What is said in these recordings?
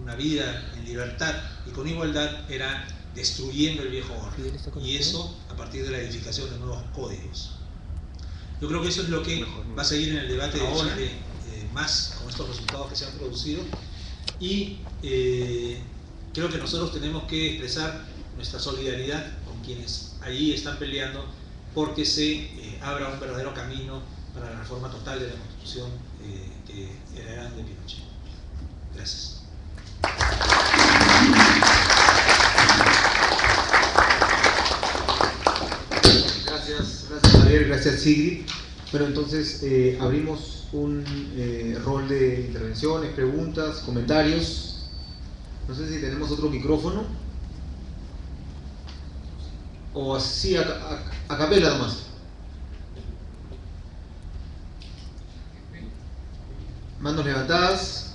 una vida en libertad y con igualdad era destruyendo el viejo orden. Y eso a partir de la edificación de nuevos códigos. Yo creo que eso es lo que va a seguir en el debate de Chile, más con estos resultados que se han producido. Y creo que nosotros tenemos que expresar nuestra solidaridad con quienes allí están peleando porque se abra un verdadero camino para la reforma total de la Constitución que heredaron de Pinochet. Gracias. Gracias Javier, gracias Sigrid. Bueno, entonces abrimos un rol de intervenciones, preguntas, comentarios. No sé si tenemos otro micrófono. O así, a capela nomás. Manos levantadas.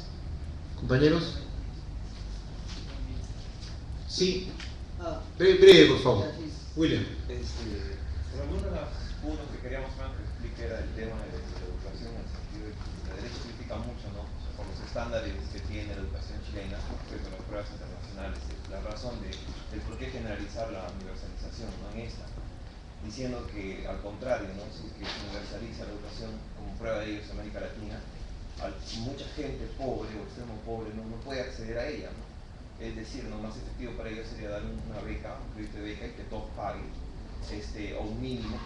Compañeros. Sí. Breve, por favor. William. Uno de los puntos que queríamos más que explique era el tema de la educación, en el sentido de que el derecho critica mucho, ¿no? Por los estándares que tiene la educación chilena respecto a las pruebas internacionales, la razón del por qué generalizar la universalización, ¿no? En esta, diciendo que al contrario, ¿no? Si es que se universaliza la educación como prueba de ellos en América Latina, mucha gente pobre o extremo pobre no puede acceder a ella, ¿no? Es decir, lo más efectivo para ellos sería dar una beca, un crédito de beca y que todos paguen, o un mínimo,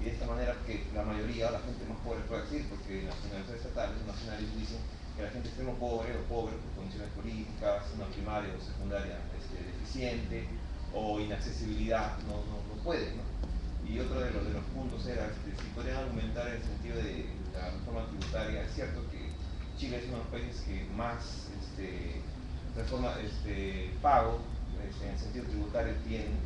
y de esta manera que la mayoría, la gente más pobre puede acceder, porque las universidades estatales, nacionales dicen que la gente extremo pobre o pobre por condiciones políticas, una primaria o secundaria deficiente o inaccesibilidad, no puede, ¿no? Y otro de los puntos era si podrían argumentar en el sentido de la reforma tributaria. Es cierto que Chile es uno de los países que más reforma pago en el sentido tributario tiene,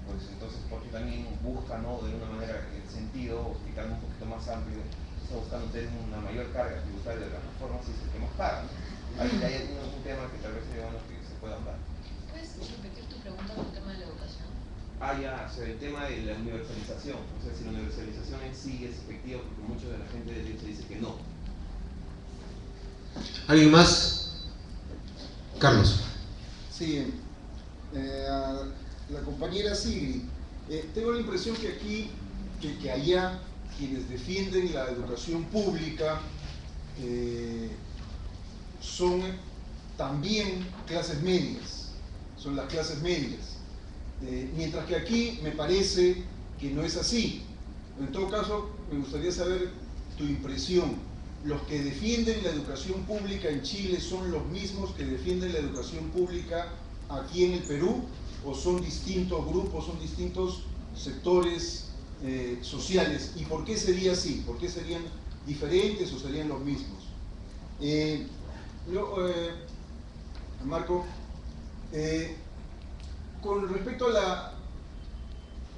pues entonces porque también busca, ¿no? De una manera el sentido, o explicarlo un poquito más amplio, está buscando tener una mayor carga tributaria de las reformas y es el que más paga, ¿no? Ahí hay un tema que tal vez sería bueno que se pueda hablar. ¿Puedes repetir tu pregunta con el tema de la educación? Ya, sobre el tema de la universalización, o sea, si la universalización en sí es efectiva, porque mucha de la gente de derecha dice que no. ¿Alguien más? Carlos. Sí, la compañera Sigrid, tengo la impresión que aquí, que allá, quienes defienden la educación pública son también clases medias, son las clases medias. Mientras que aquí me parece que no es así. En todo caso, me gustaría saber tu impresión. ¿Los que defienden la educación pública en Chile son los mismos que defienden la educación pública aquí en el Perú? ¿O son distintos grupos, son distintos sectores sociales? ¿Y por qué sería así? ¿Por qué serían diferentes o serían los mismos? Marco, con respecto a la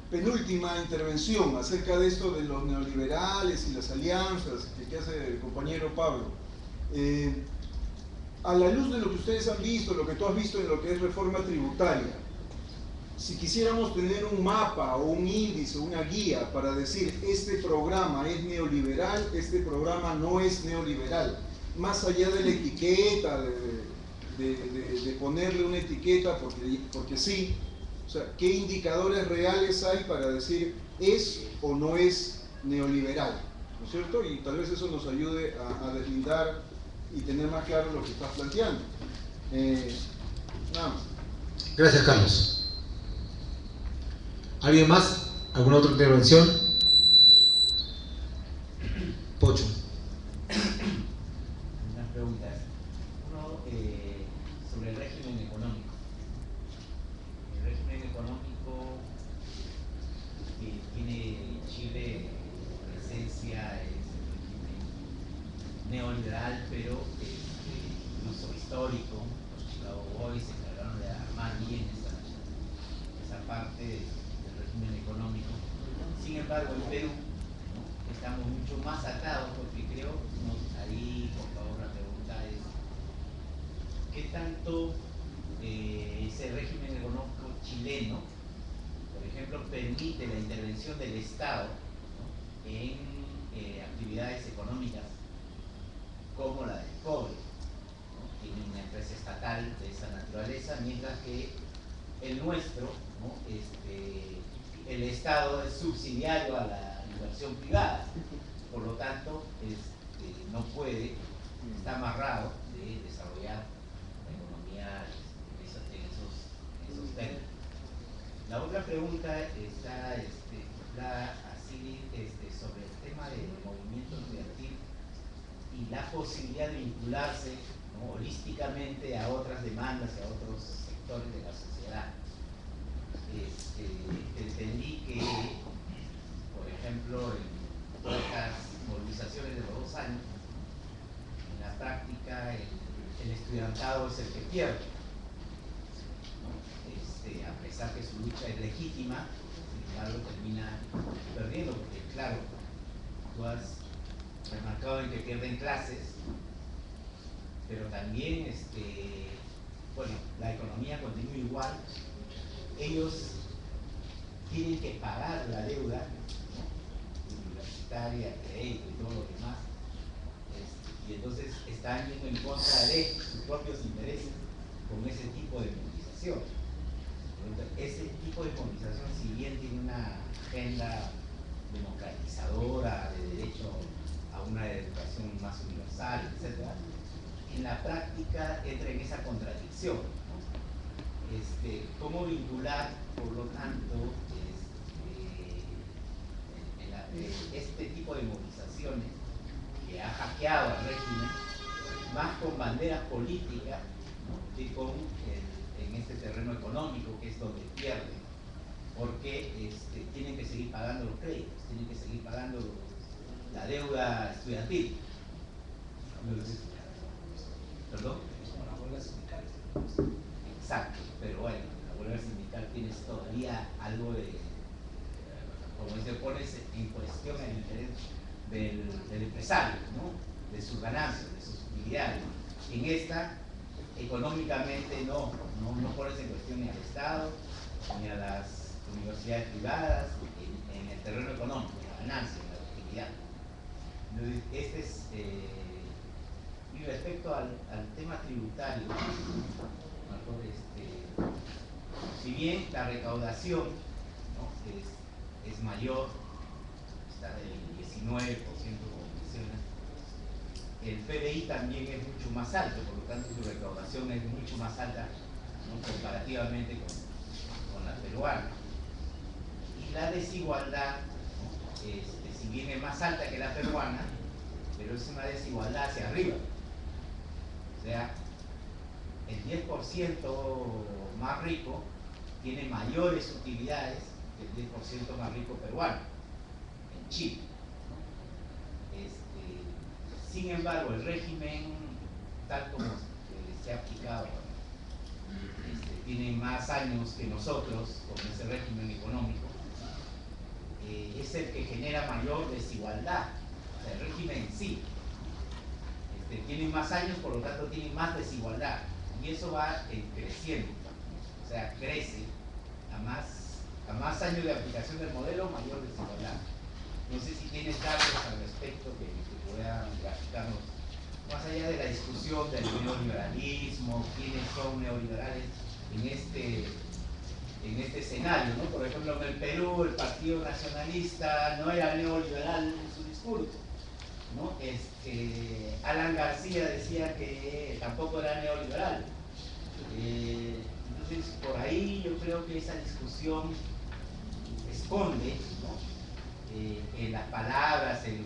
penúltima intervención acerca de esto de los neoliberales y las alianzas que hace el compañero Pablo, a la luz de lo que ustedes han visto, lo que tú has visto en lo que es reforma tributaria, si quisiéramos tener un mapa o un índice, una guía para decir este programa es neoliberal, este programa no es neoliberal, más allá de la etiqueta, de ponerle una etiqueta porque sí, o sea, ¿qué indicadores reales hay para decir es o no es neoliberal? ¿No es cierto? Y tal vez eso nos ayude a deslindar y tener más claro lo que estás planteando. Nada más. Gracias, Carlos. ¿Alguien más? ¿Alguna otra intervención? Pocho. Unas preguntas. Uno, sobre el régimen económico. El régimen económico que tiene Chile, por esencia, es el régimen neoliberal, pero incluso histórico. Los Chicago Boys se encargaron de armar bien esa parte del régimen económico. Sin embargo, en Perú, ¿no?, estamos mucho más atados, porque creo, ¿no? Ahí, por favor, la pregunta es: ¿qué tanto ese régimen económico chileno, por ejemplo, permite la intervención del Estado, ¿no?, en actividades económicas como la del cobre, ¿no?, en tienen una empresa estatal de esa naturaleza, mientras que el nuestro, ¿no? El Estado es subsidiario a la inversión privada, por lo tanto no puede, está amarrado de desarrollar la economía en esos términos. La otra pregunta está así sobre el tema del movimiento estudiantil y la posibilidad de vincularse, ¿no? holísticamente a otras demandas y a otros sectores de la sociedad. Entendí que, por ejemplo, en todas estas movilizaciones de los 2 años, en la práctica el estudiantado es el que pierde, ¿no? A pesar que su lucha es legítima, sin embargo termina perdiendo, porque claro, tú has remarcado en que pierden clases, pero también bueno, la economía continúa igual, ellos tienen que pagar la deuda, ¿no? universitaria, crédito y todo lo demás, y entonces están yendo en contra de sus propios intereses con ese tipo de movilización. Ese tipo de movilización, si bien tiene una agenda democratizadora de derecho a una educación más universal, etc., en la práctica entra en esa contradicción, ¿no? ¿Cómo vincular, por lo tanto, este tipo de movilizaciones que ha hackeado al régimen más con banderas políticas, ¿no? que con en este terreno económico, que es donde pierden, porque tienen que seguir pagando los créditos, tienen que seguir pagando la deuda estudiantil? ¿Perdón? Exacto, pero bueno, la huelga sindical tienes todavía algo de, como se pone en cuestión el interés del empresario, ¿no? De sus ganancias, de sus utilidades. En esta, económicamente no pones en cuestión ni al Estado, ni a las universidades privadas, en el terreno económico, en la ganancia, en la utilidad. Entonces, y respecto al tema tributario, si bien la recaudación, ¿no? es mayor, está del 19%, como mencionas, el PBI también es mucho más alto, por lo tanto su recaudación es mucho más alta, ¿no? comparativamente con la peruana. Y la desigualdad, ¿no? Si bien es más alta que la peruana, pero es una desigualdad hacia arriba. O sea, el 10% más rico tiene mayores utilidades que el 10% más rico peruano, en Chile, ¿no? Sin embargo, el régimen, tal como se ha aplicado, tiene más años que nosotros con ese régimen económico, es el que genera mayor desigualdad. O sea, el régimen en sí tiene más años, por lo tanto tiene más desigualdad, y eso va creciendo. O sea, crece a más años de aplicación del modelo, mayor desigualdad. No sé si tienes datos al respecto que puedan graficarnos, más allá de la discusión del neoliberalismo, quiénes son neoliberales en este escenario, ¿no? Por ejemplo, en el Perú el Partido Nacionalista no era neoliberal en su discurso, ¿no? Alan García decía que tampoco era neoliberal. Entonces, por ahí yo creo que esa discusión esconde, ¿no? En las palabras, en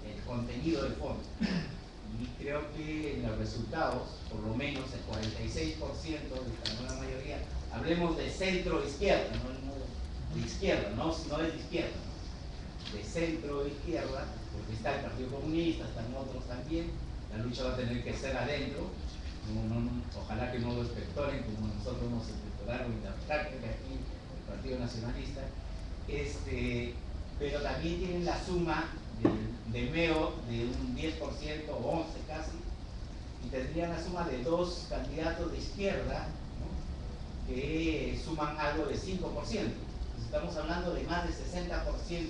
el contenido del fondo. Y creo que en los resultados, por lo menos el 46% de esta nueva mayoría, hablemos de centro-izquierda, no de izquierda, no es de izquierda, ¿no? De centro-izquierda, porque está el Partido Comunista, están otros también, la lucha va a tener que ser adentro, ojalá que no lo espectoren como nosotros nos espectoraron en la práctica aquí, el Partido Nacionalista, pero también tienen la suma de MEO de un 10% o 11% casi, y tendrían la suma de 2 candidatos de izquierda, ¿no? que suman algo de 5%. Entonces estamos hablando de más de 60%.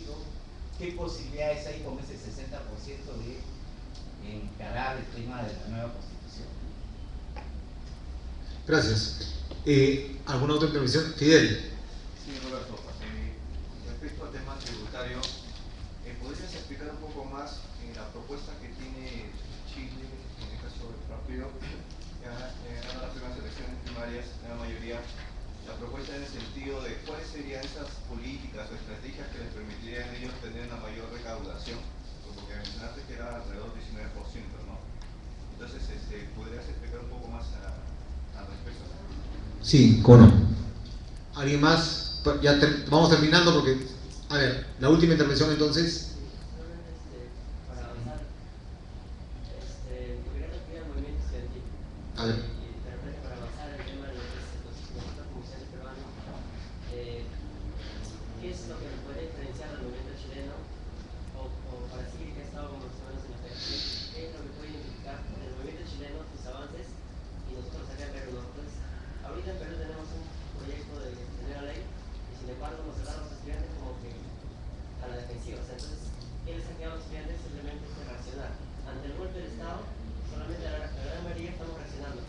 ¿Qué posibilidades hay con ese 60% de encarar el tema de la nueva Constitución? Gracias. ¿Alguna otra intervención? Fidel. Sí, Roberto, respecto al tema tributario, ¿podrías explicar un poco más la propuesta que tiene Chile, en el caso del partido, que ganó las primeras elecciones primarias, en la mayoría, la propuesta en el sentido de cuáles serían esas políticas o estrategias que les permitirían a ellos tener una mayor recaudación? Porque mencionaste que era alrededor del 19%, ¿no? Entonces, ¿podrías explicar un poco más al respecto? Sí, cómo no. ¿Alguien más? Ya vamos terminando porque, a ver, la última intervención entonces. Para avanzar, quería referir al movimiento estudiantil. A ver. Y de repente para avanzar el tema de los movimientos comerciales peruanos, ¿qué es lo que nos puede diferenciar del movimiento chileno? O para seguir que ha estado como más o menos en la fe, ¿qué es lo que puede identificar del movimiento chileno, sus avances, y nosotros acá en Perú, ¿no? Entonces, ahorita en Perú tenemos un proyecto de tener la ley, y sin embargo nos cerraron los estudiantes como que a la defensiva. O sea, entonces, ¿qué les han quedado a los estudiantes? Simplemente reaccionar. Ante el golpe del Estado, solamente la gran mayoría estamos reaccionando,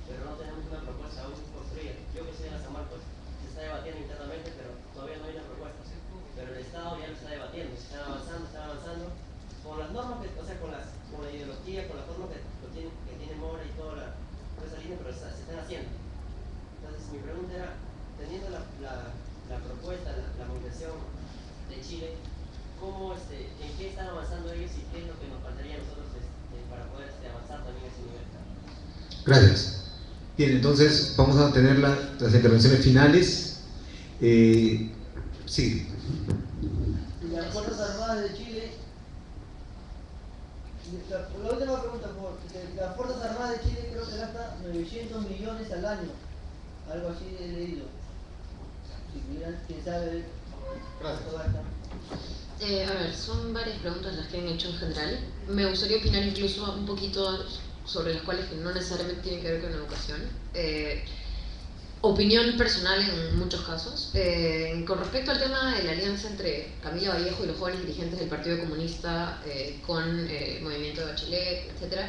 pero no tenemos una propuesta aún construida. Yo que soy de San Marcos, se está debatiendo internamente, pero todavía no hay una propuesta. Pero el Estado ya lo está debatiendo, se están avanzando, con las normas, o sea, con la ideología, con la forma que tiene Mora y toda esa línea, pero se están haciendo. Entonces, mi pregunta era, teniendo la propuesta, la movilización de Chile, ¿cómo, en qué están avanzando ellos y qué es lo que nos faltaría a nosotros para poder avanzar también a ese nivel? Gracias. Bien, entonces vamos a tener las intervenciones finales. Sí. Las Fuerzas Armadas de Chile, la última pregunta, las Fuerzas Armadas de Chile creo que gasta 900 millones al año, algo así he leído. Si pudieran, quién sabe cuánto gasta. A ver, son varias preguntas las que han hecho en general. Me gustaría opinar incluso un poquito sobre las cuales que no necesariamente tienen que ver con educación. Opinión personal en muchos casos. Con respecto al tema de la alianza entre Camila Vallejo y los jóvenes dirigentes del Partido Comunista con el movimiento de Bachelet, etc.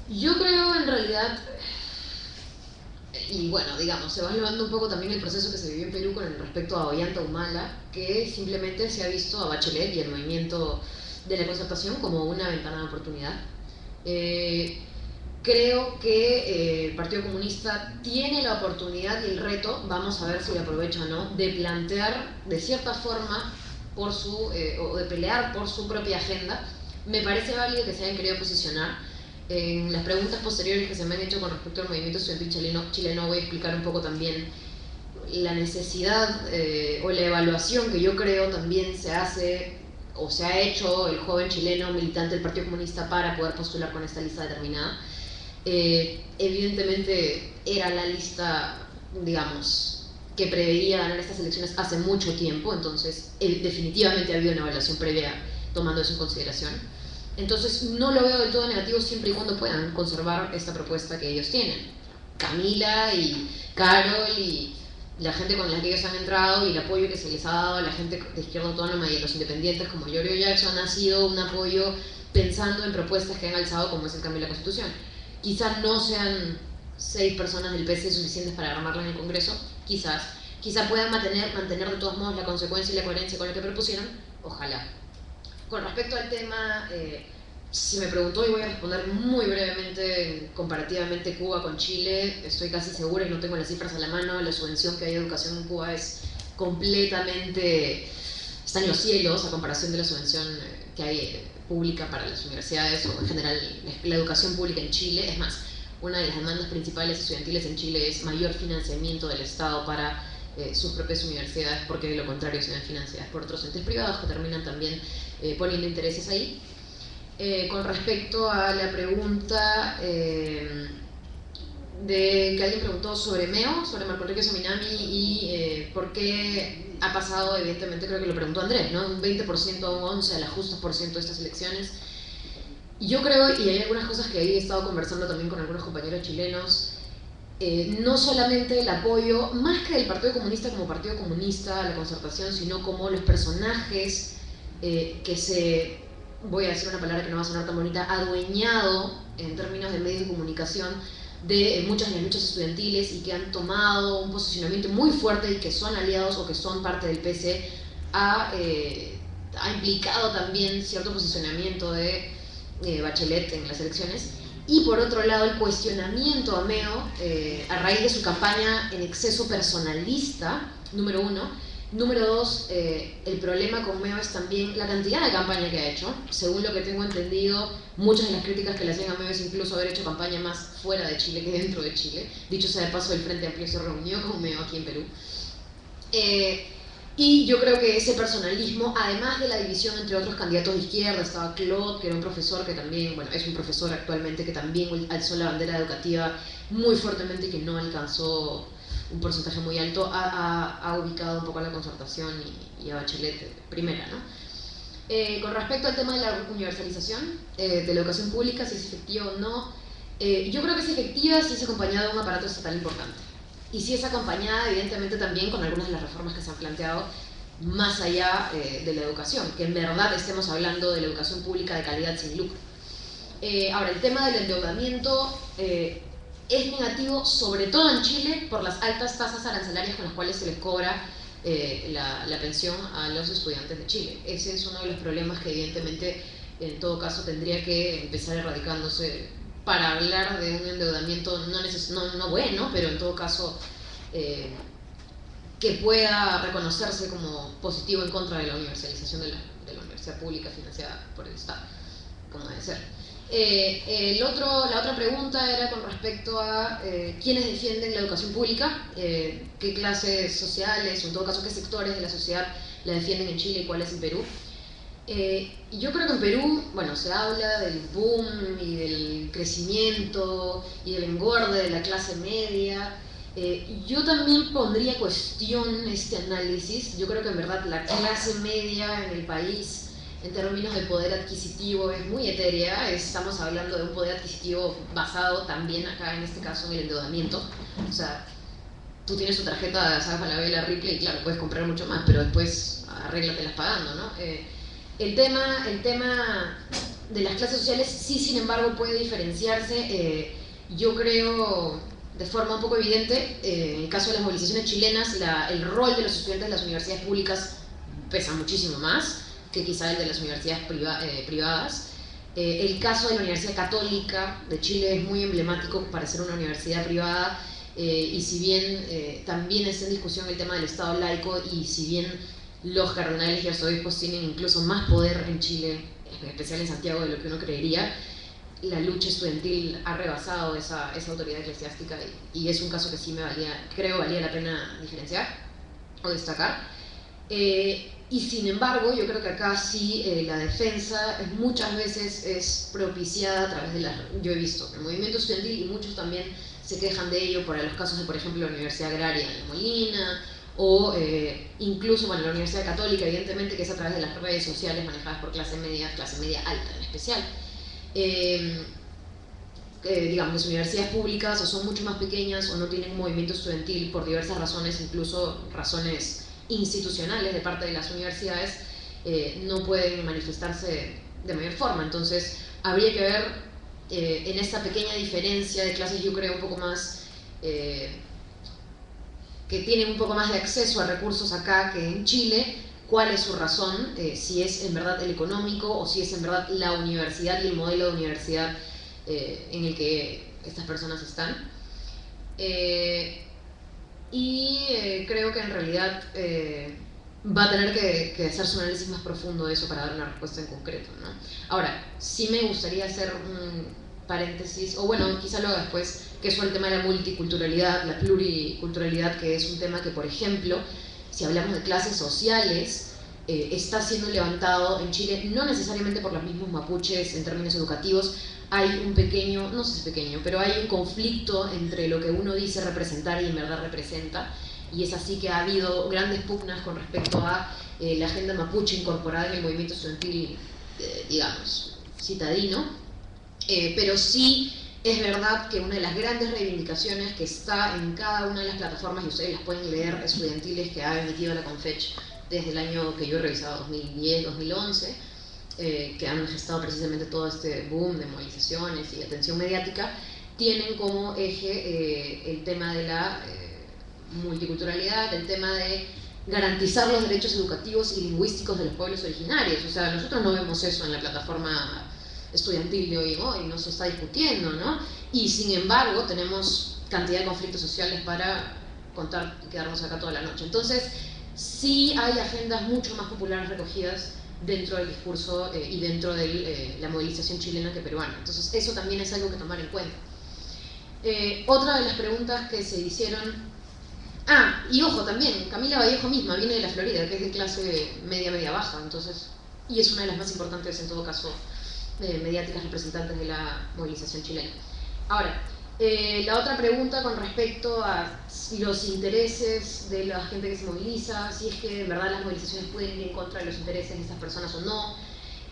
Yo creo en realidad, y bueno, digamos, se va llevando un poco también el proceso que se vivió en Perú con respecto a Ollanta Humala, que simplemente se ha visto a Bachelet y el movimiento de la concertación como una ventana de oportunidad. Creo que el Partido Comunista tiene la oportunidad y el reto, vamos a ver si lo aprovecha o no, de plantear de cierta forma o de pelear por su propia agenda. Me parece válido que se hayan querido posicionar. En las preguntas posteriores que se me han hecho con respecto al movimiento estudiantil chileno voy a explicar un poco también la necesidad o la evaluación que yo creo también se hace o se ha hecho el joven chileno militante del Partido Comunista para poder postular con esta lista determinada. Evidentemente era la lista, digamos, que preveía ganar estas elecciones hace mucho tiempo, entonces definitivamente ha habido una evaluación previa tomando eso en consideración. Entonces no lo veo del todo negativo siempre y cuando puedan conservar esta propuesta que ellos tienen. Camila y Carol y la gente con la que ellos han entrado y el apoyo que se les ha dado a la gente de Izquierda Autónoma y a los independientes como Giorgio Jackson ha sido un apoyo pensando en propuestas que han alzado como es el cambio de la Constitución. Quizás no sean 6 personas del PC suficientes para armarla en el Congreso, quizás puedan mantener de todos modos la consecuencia y la coherencia con la que propusieron, ojalá. Con respecto al tema, si me preguntó y voy a responder muy brevemente comparativamente Cuba con Chile, estoy casi segura y no tengo las cifras a la mano, la subvención que hay de educación en Cuba es completamente, está en los cielos a comparación de la subvención que hay pública para las universidades o en general la educación pública en Chile. Es más, una de las demandas principales estudiantiles en Chile es mayor financiamiento del Estado para sus propias universidades, porque de lo contrario se ven financiadas por otros entes privados que terminan también poniendo intereses ahí. Con respecto a la pregunta de que alguien preguntó sobre MEO, sobre Marco Enrique Sominami y por qué ha pasado, evidentemente creo que lo preguntó Andrés, ¿no? Un 20% a un 11% a las justas por ciento de estas elecciones. Yo creo, y hay algunas cosas que he estado conversando también con algunos compañeros chilenos, no solamente el apoyo, más que del Partido Comunista como Partido Comunista a la concertación, sino como los personajes que se, voy a decir una palabra que no va a sonar tan bonita, adueñado en términos de medios de comunicación de muchas de las luchas estudiantiles y que han tomado un posicionamiento muy fuerte y que son aliados o que son parte del PC, ha implicado también cierto posicionamiento de Bachelet en las elecciones. Y por otro lado, el cuestionamiento a Meo a raíz de su campaña en exceso personalista, número uno. Número dos, el problema con Meo es también la cantidad de campaña que ha hecho. Según lo que tengo entendido, muchas de las críticas que le hacían a Meo es incluso haber hecho campaña más fuera de Chile que dentro de Chile. Dicho sea de paso, el Frente Amplio se reunió con Meo aquí en Perú. Y yo creo que ese personalismo, además de la división entre otros candidatos de izquierda, estaba Claude, que era un profesor que también, bueno, es un profesor actualmente, que también alzó la bandera educativa muy fuertemente y que no alcanzó un porcentaje muy alto, ha ubicado un poco a la Concertación y a Bachelet primera, ¿no? Con respecto al tema de la universalización de la educación pública, si es efectiva o no, yo creo que es efectiva si es acompañada de un aparato estatal importante. Y si es acompañada, evidentemente, también con algunas de las reformas que se han planteado más allá de la educación, que en verdad estemos hablando de la educación pública de calidad sin lucro. Ahora, el tema del endeudamiento es negativo, sobre todo en Chile, por las altas tasas arancelarias con las cuales se les cobra la pensión a los estudiantes de Chile. Ese es uno de los problemas que evidentemente, en todo caso, tendría que empezar erradicándose para hablar de un endeudamiento no bueno, pero en todo caso que pueda reconocerse como positivo en contra de la universalización de la universidad pública financiada por el Estado, como debe ser. La otra pregunta era con respecto a quiénes defienden la educación pública, qué clases sociales, o en todo caso qué sectores de la sociedad la defienden en Chile y cuáles en Perú. Yo creo que en Perú, bueno, se habla del boom y del crecimiento y del engorde de la clase media. Yo también pondría en cuestión este análisis. Yo creo que en verdad la clase media en el país, en términos de poder adquisitivo, es muy etérea. Estamos hablando de un poder adquisitivo basado también acá, en este caso, en el endeudamiento. O sea, tú tienes tu tarjeta, sabes, a la Vela Ripley, y claro, puedes comprar mucho más, pero después arréglatelas pagando, ¿no? El tema de las clases sociales sí, sin embargo, puede diferenciarse. Yo creo, de forma un poco evidente, en el caso de las movilizaciones chilenas, el rol de los estudiantes de las universidades públicas pesa muchísimo más que quizá el de las universidades privadas. El caso de la Universidad Católica de Chile es muy emblemático para ser una universidad privada, y si bien también está en discusión el tema del Estado laico, y si bien los cardenales y arzobispos tienen incluso más poder en Chile, en especial en Santiago, de lo que uno creería, la lucha estudiantil ha rebasado esa autoridad eclesiástica, y es un caso que sí creo valía la pena diferenciar o destacar. Y sin embargo, yo creo que acá sí la defensa muchas veces es propiciada a través de yo he visto el movimiento estudiantil, y muchos también se quejan de ello por los casos de, por ejemplo, la Universidad Agraria en La Molina, o incluso, bueno, la Universidad Católica, evidentemente, que es a través de las redes sociales manejadas por clase media alta en especial. Digamos, las universidades públicas o son mucho más pequeñas o no tienen un movimiento estudiantil por diversas razones, incluso razones institucionales de parte de las universidades, no pueden manifestarse de mayor forma. Entonces, habría que ver en esta pequeña diferencia de clases, yo creo, un poco más que tienen un poco más de acceso a recursos acá que en Chile, cuál es su razón, si es en verdad el económico o si es en verdad la universidad y el modelo de universidad en el que estas personas están. Creo que en realidad va a tener que hacerse un análisis más profundo de eso para dar una respuesta en concreto, ¿no? Ahora, sí me gustaría hacer un paréntesis, o bueno, quizá lo haga después, que es el tema de la multiculturalidad, la pluriculturalidad, que es un tema que, por ejemplo, si hablamos de clases sociales, está siendo levantado en Chile, no necesariamente por los mismos mapuches en términos educativos. Hay un pequeño, no sé si es pequeño, pero hay un conflicto entre lo que uno dice representar y en verdad representa, y es así que ha habido grandes pugnas con respecto a la agenda mapuche incorporada en el movimiento estudiantil, digamos, citadino. Pero sí es verdad que una de las grandes reivindicaciones que está en cada una de las plataformas, y ustedes las pueden leer, estudiantiles que ha emitido la Confech desde el año que yo he revisado, 2010, 2011, que han gestado precisamente todo este boom de movilizaciones y atención mediática, tienen como eje el tema de la multiculturalidad, el tema de garantizar los derechos educativos y lingüísticos de los pueblos originarios. O sea, nosotros no vemos eso en la plataforma estudiantil de hoy, no se está discutiendo, ¿no? Y sin embargo tenemos cantidad de conflictos sociales para contar y quedarnos acá toda la noche. Entonces, sí hay agendas mucho más populares recogidas dentro del discurso y dentro de la movilización chilena que peruana. Entonces, eso también es algo que tomar en cuenta. Otra de las preguntas que se hicieron... y ojo también, Camila Vallejo misma viene de la Florida, que es de clase media-baja, entonces, y es una de las más importantes, en todo caso, mediáticas representantes de la movilización chilena. Ahora, la otra pregunta con respecto a los intereses de la gente que se moviliza, si es que en verdad las movilizaciones pueden ir en contra de los intereses de estas personas o no.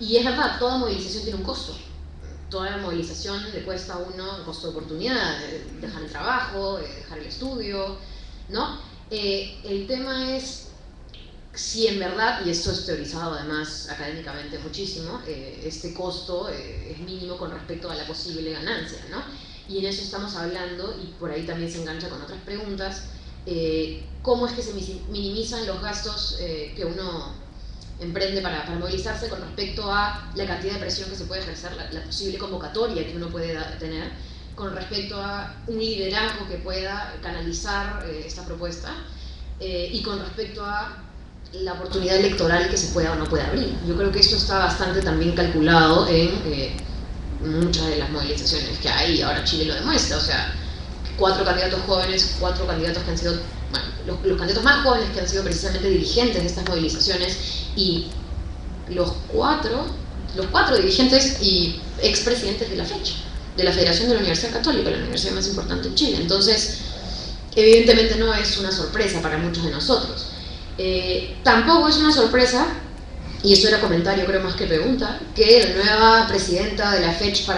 Y es verdad, toda movilización tiene un costo. Toda movilización le cuesta a uno un costo de oportunidad, dejar el trabajo, dejar el estudio, ¿no? El tema es si en verdad, y esto es teorizado además académicamente muchísimo, este costo es mínimo con respecto a la posible ganancia, ¿no? Y en eso estamos hablando, y por ahí también se engancha con otras preguntas, cómo es que se minimizan los gastos que uno emprende para movilizarse con respecto a la cantidad de presión que se puede ejercer, la posible convocatoria que uno puede tener, con respecto a un liderazgo que pueda canalizar esta propuesta, y con respecto a la oportunidad electoral que se pueda o no pueda abrir. Yo creo que eso está bastante también calculado en muchas de las movilizaciones que hay, y ahora Chile lo demuestra. O sea, 4 candidatos jóvenes, 4 candidatos que han sido, bueno, los candidatos más jóvenes que han sido precisamente dirigentes de estas movilizaciones, y los cuatro dirigentes y expresidentes de la FECH, de la Federación de la Universidad Católica, la universidad más importante en Chile. Entonces, evidentemente no es una sorpresa para muchos de nosotros. Tampoco es una sorpresa, y eso era comentario creo más que pregunta, que la nueva presidenta de la FECH,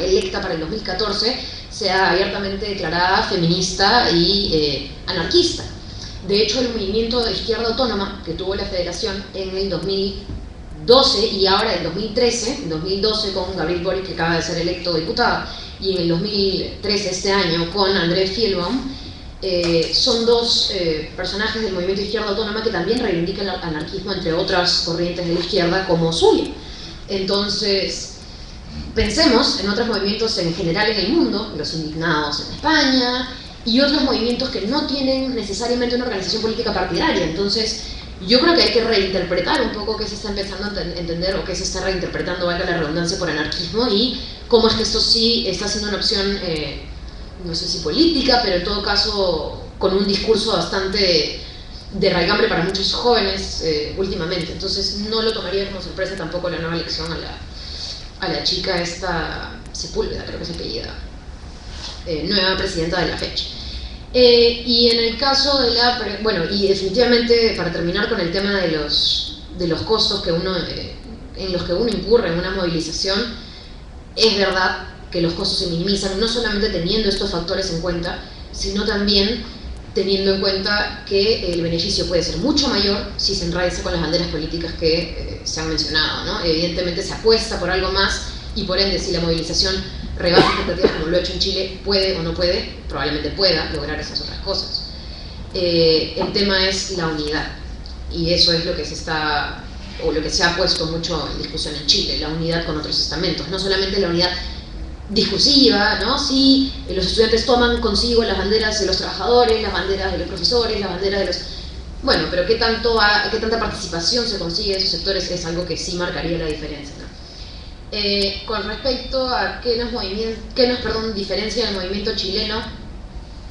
electa para el 2014, sea abiertamente declarada feminista y anarquista. De hecho, el movimiento de izquierda autónoma que tuvo la federación en el 2012 y ahora en 2013, en 2012 con Gabriel Boric, que acaba de ser electo diputado, y en el 2013, este año, con André Fielbaum, son dos personajes del movimiento de izquierda autónoma que también reivindican el anarquismo, entre otras corrientes de la izquierda, como suyo. Entonces, pensemos en otros movimientos en general en el mundo, los indignados en España, y otros movimientos que no tienen necesariamente una organización política partidaria. Entonces, yo creo que hay que reinterpretar un poco qué se está empezando a entender, o qué se está reinterpretando, valga la redundancia, por anarquismo, y cómo es que esto sí está siendo una opción, no sé si política, pero en todo caso con un discurso bastante de raigambre para muchos jóvenes últimamente. Entonces no lo tomaría como sorpresa tampoco la nueva elección a la chica esta Sepúlveda, creo que se apellida, nueva presidenta de la FECH. Y en el caso de y definitivamente, para terminar con el tema de los costos que en los que uno incurre en una movilización, es verdad que los costos se minimizan, no solamente teniendo estos factores en cuenta, sino también teniendo en cuenta que el beneficio puede ser mucho mayor si se enraiza con las banderas políticas que se han mencionado, ¿no? Evidentemente se apuesta por algo más, y por ende, si la movilización rebasa expectativas como lo ha hecho en Chile, puede o no puede, probablemente pueda lograr esas otras cosas. El tema es la unidad, y eso es lo que se ha puesto mucho en discusión en Chile, la unidad con otros estamentos, no solamente la unidad discursiva, ¿no? Si los estudiantes toman consigo las banderas de los trabajadores, las banderas de los profesores, las banderas de los... Bueno, pero qué tanta participación se consigue de esos sectores es algo que sí marcaría la diferencia, ¿no? Con respecto a qué nos diferencia del movimiento chileno,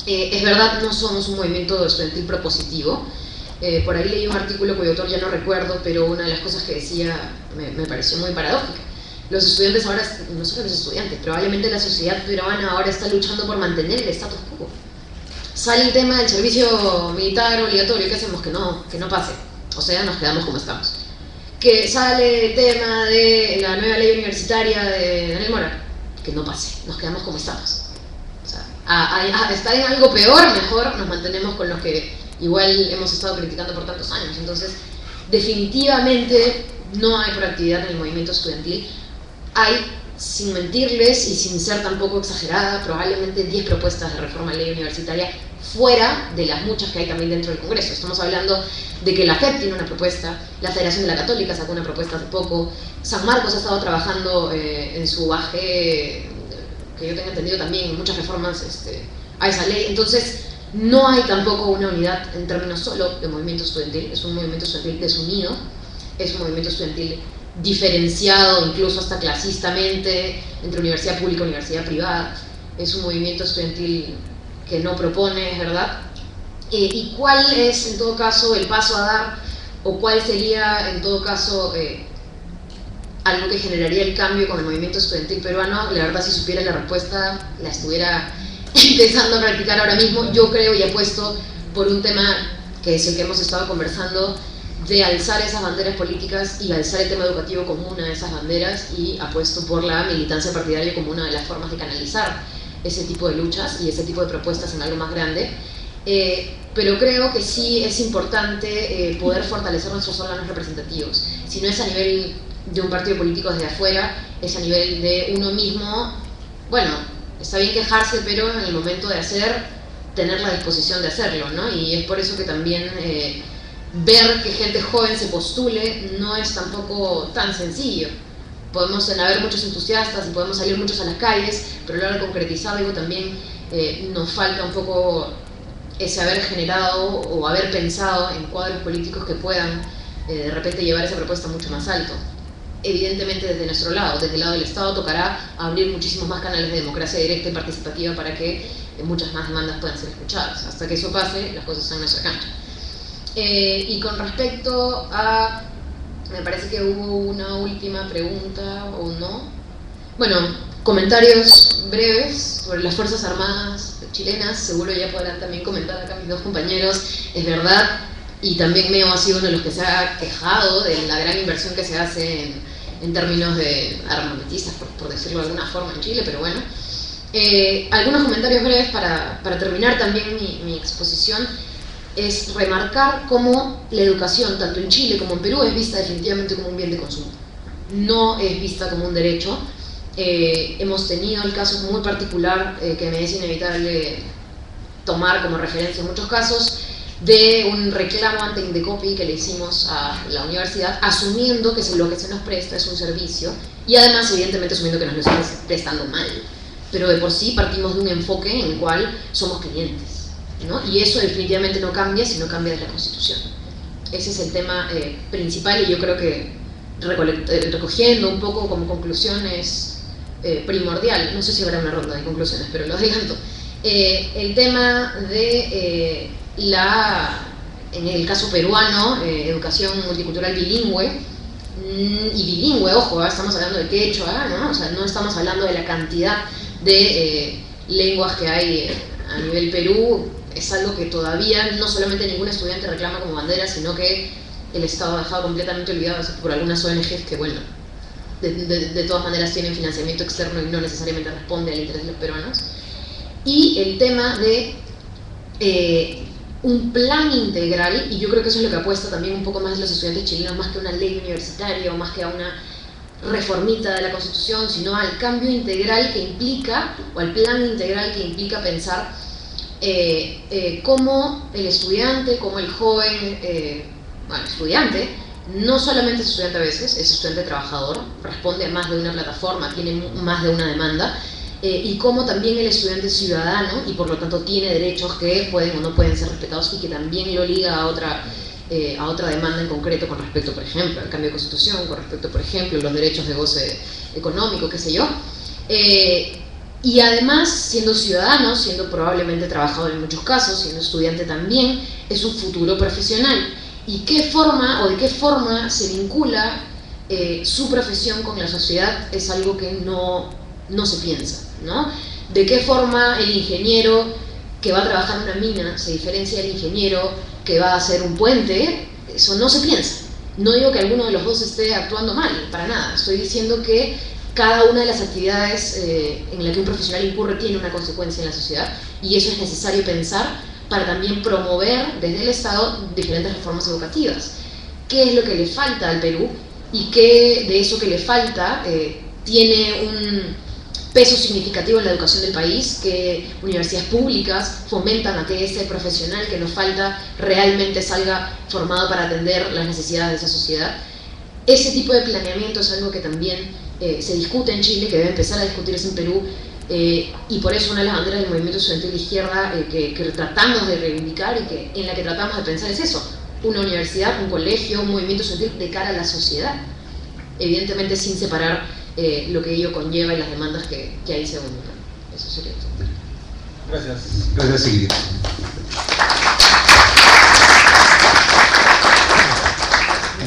es verdad, no somos un movimiento estudiantil propositivo. Por ahí leí un artículo cuyo autor ya no recuerdo, pero una de las cosas que decía me pareció muy paradójica. Los estudiantes ahora, no solo los estudiantes, probablemente la sociedad peruana ahora está luchando por mantener el status quo. Sale el tema del servicio militar obligatorio, ¿qué hacemos? Que no pase, o sea, nos quedamos como estamos. Que sale el tema de la nueva ley universitaria de Daniel Mora, que no pase, nos quedamos como estamos. O sea, a estar en algo peor, mejor nos mantenemos con los que igual hemos estado criticando por tantos años. Entonces, definitivamente no hay proactividad en el movimiento estudiantil. Hay sin mentirles y sin ser tampoco exagerada, probablemente 10 propuestas de reforma de ley universitaria fuera de las muchas que hay también dentro del Congreso. Estamos hablando de que la FEP tiene una propuesta, la Federación de la Católica sacó una propuesta hace poco, San Marcos ha estado trabajando en su AG, que yo tengo entendido también, muchas reformas a esa ley. Entonces, no hay tampoco una unidad en términos solo de movimiento estudiantil, es un movimiento estudiantil desunido, es un movimiento estudiantil diferenciado incluso hasta clasistamente entre universidad pública y universidad privada, es un movimiento estudiantil que no propone, es verdad. ¿Y cuál es en todo caso el paso a dar, o cuál sería en todo caso algo que generaría el cambio con el movimiento estudiantil peruano? La verdad, si supiera la respuesta, la estuviera empezando a practicar ahora mismo. Yo creo y apuesto por un tema que es el que hemos estado conversando, de alzar esas banderas políticas y alzar el tema educativo como una de esas banderas, y apuesto por la militancia partidaria como una de las formas de canalizar ese tipo de luchas y ese tipo de propuestas en algo más grande. Pero creo que sí es importante poder fortalecer nuestros órganos representativos. Si no es a nivel de un partido político desde afuera, es a nivel de uno mismo. Bueno, está bien quejarse, pero en el momento de hacer, tener la disposición de hacerlo, ¿no? Y es por eso que también ver que gente joven se postule no es tampoco tan sencillo. Podemos haber muchos entusiastas y podemos salir muchos a las calles, pero a la hora de concretizar, digo, también nos falta un poco ese haber generado o haber pensado en cuadros políticos que puedan de repente llevar esa propuesta mucho más alto. Evidentemente desde nuestro lado, desde el lado del Estado, tocará abrir muchísimos más canales de democracia directa y participativa para que muchas más demandas puedan ser escuchadas. Hasta que eso pase, las cosas están en nuestra cancha. Y con respecto a... me parece que hubo una última pregunta, ¿o no? Bueno, comentarios breves sobre las Fuerzas Armadas chilenas. Seguro ya podrán también comentar acá mis dos compañeros. Es verdad, y también Meo ha sido uno de los que se ha quejado de la gran inversión que se hace en términos de armamentistas, por decirlo de alguna forma, en Chile, pero bueno. Algunos comentarios breves para terminar también mi exposición. Es remarcar cómo la educación, tanto en Chile como en Perú, es vista definitivamente como un bien de consumo. No es vista como un derecho. Hemos tenido el caso muy particular, que me es inevitable tomar como referencia en muchos casos, de un reclamo ante Indecopi que le hicimos a la universidad, asumiendo que lo que se nos presta es un servicio, y además evidentemente asumiendo que nos lo estamos prestando mal. Pero de por sí partimos de un enfoque en el cual somos clientes, ¿no? Y eso definitivamente no cambia si no cambia desde la Constitución. Ese es el tema principal, y yo creo que recogiendo un poco como conclusión es primordial. No sé si habrá una ronda de conclusiones, pero lo adelanto. El tema de en el caso peruano, educación multicultural bilingüe, y bilingüe, ojo, estamos hablando de quechua, ¿no? O sea, no estamos hablando de la cantidad de lenguas que hay a nivel Perú. Es algo que todavía no solamente ningún estudiante reclama como bandera, sino que el Estado ha dejado completamente olvidado por algunas ONGs que, bueno, de todas maneras tienen financiamiento externo y no necesariamente responde al interés de los peruanos. Y el tema de un plan integral, y yo creo que eso es lo que apuesta también un poco más los estudiantes chilenos, más que una ley universitaria o más que a una reformita de la Constitución, sino al cambio integral que implica, o al plan integral que implica pensar cómo el estudiante, como el joven, bueno, estudiante, no solamente es estudiante a veces, es estudiante trabajador, responde a más de una plataforma, tiene más de una demanda, y cómo también el estudiante es ciudadano y por lo tanto tiene derechos que pueden o no pueden ser respetados, y que también lo liga a otra demanda en concreto con respecto, por ejemplo, al cambio de Constitución, con respecto, por ejemplo, a los derechos de goce económico, qué sé yo. Y además, siendo ciudadano, siendo probablemente trabajador en muchos casos, siendo estudiante también, es un futuro profesional. ¿Y qué forma o de qué forma se vincula su profesión con la sociedad? Es algo que no se piensa, ¿no? ¿De qué forma el ingeniero que va a trabajar en una mina se diferencia del ingeniero que va a hacer un puente? Eso no se piensa. No digo que alguno de los dos esté actuando mal, para nada. Estoy diciendo que cada una de las actividades en la que un profesional incurre tiene una consecuencia en la sociedad, y eso es necesario pensar para también promover desde el Estado diferentes reformas educativas. ¿Qué es lo que le falta al Perú? Y qué de eso que le falta tiene un peso significativo en la educación del país, que universidades públicas fomentan a que ese profesional que nos falta realmente salga formado para atender las necesidades de esa sociedad. Ese tipo de planeamiento es algo que también se discute en Chile, que debe empezar a discutirse en Perú, y por eso una de las banderas del movimiento estudiantil de izquierda que tratamos de reivindicar y en la que tratamos de pensar es eso: una universidad, un colegio, un movimiento estudiantil de cara a la sociedad, evidentemente sin separar lo que ello conlleva y las demandas que ahí se unen. Eso sería todo. Gracias. Gracias, Sigrid.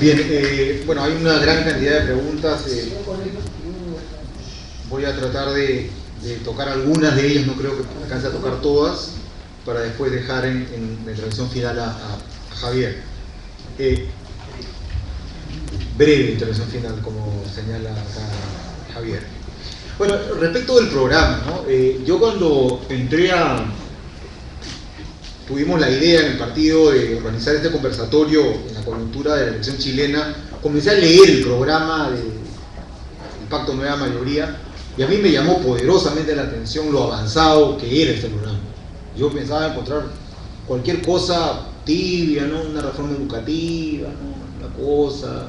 Bien, bueno, hay una gran cantidad de preguntas. Voy a tratar de tocar algunas de ellas, no creo que alcance a tocar todas, para después dejar en la intervención final a Javier. Breve intervención final, como señala acá Javier. Bueno, respecto del programa, ¿no? Yo cuando tuvimos la idea en el partido de organizar este conversatorio en la coyuntura de la elección chilena, comencé a leer el programa del Pacto Nueva Mayoría, y a mí me llamó poderosamente la atención lo avanzado que era este programa. Yo pensaba encontrar cualquier cosa tibia, ¿no? Una reforma educativa, ¿no? Una cosa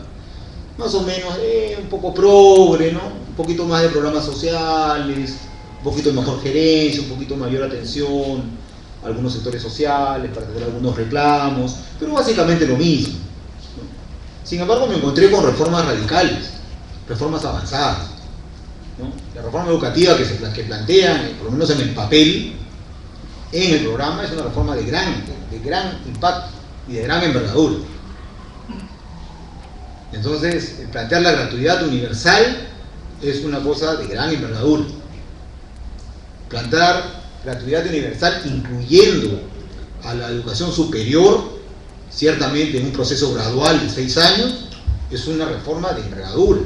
más o menos un poco progre, ¿no? Un poquito más de programas sociales, un poquito de mejor gerencia, un poquito mayor atención a algunos sectores sociales para tener algunos reclamos, pero básicamente lo mismo, ¿no? Sin embargo, me encontré con reformas radicales, reformas avanzadas, ¿no? La reforma educativa que plantean, por lo menos en el papel, en el programa, es una reforma de gran impacto y de gran envergadura. Entonces, plantear la gratuidad universal es una cosa de gran envergadura. Plantear gratuidad universal incluyendo a la educación superior, ciertamente en un proceso gradual de 6 años, es una reforma de envergadura.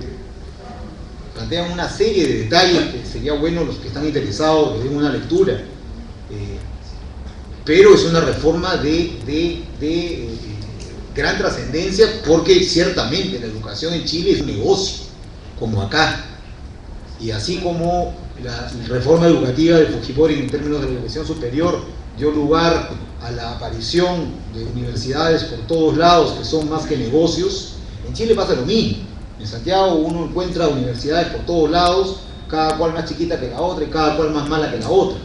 Plantean una serie de detalles que sería bueno los que están interesados que den una lectura, pero es una reforma de gran trascendencia, porque ciertamente la educación en Chile es un negocio, como acá, y así como la reforma educativa de Fujimori en términos de la educación superior dio lugar a la aparición de universidades por todos lados que son más que negocios, en Chile pasa lo mismo. En Santiago uno encuentra universidades por todos lados, cada cual más chiquita que la otra y cada cual más mala que la otra,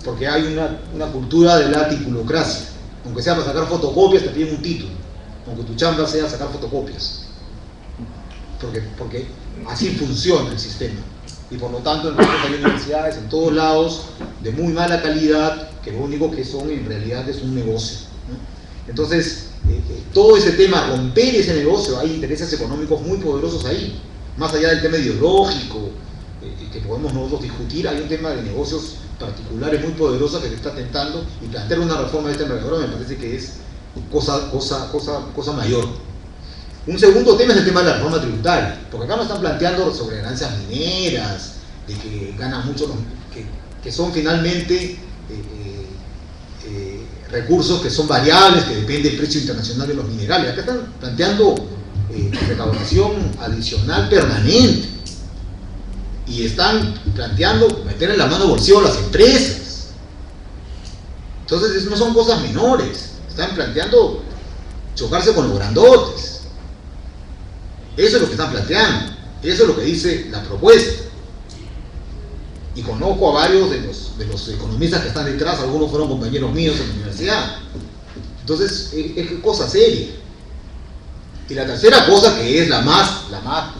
porque hay una cultura de la titulocracia. Aunque sea para sacar fotocopias, te piden un título, aunque tu chamba sea sacar fotocopias, porque así funciona el sistema. Y por lo tanto, hay universidades en todos lados de muy mala calidad, que lo único que son en realidad es un negocio, ¿no? Entonces, todo ese tema, romper ese negocio, hay intereses económicos muy poderosos ahí, más allá del tema ideológico que podemos nosotros discutir. Hay un tema de negocios particulares muy poderosas que se está tentando, y plantear una reforma de esta envergadura me parece que es cosa mayor. Un segundo tema es el tema de la reforma tributaria, porque acá nos están planteando sobre ganancias mineras, de que ganan mucho, que son finalmente recursos que son variables, que depende del precio internacional de los minerales. Acá están planteando recaudación adicional permanente, y están planteando meter en la mano bolsillo a las empresas. Entonces no son cosas menores, están planteando chocarse con los grandotes. Eso es lo que están planteando, eso es lo que dice la propuesta. Y conozco a varios de los economistas que están detrás, algunos fueron compañeros míos en la universidad. Entonces es cosa seria. Y la tercera cosa, que es la más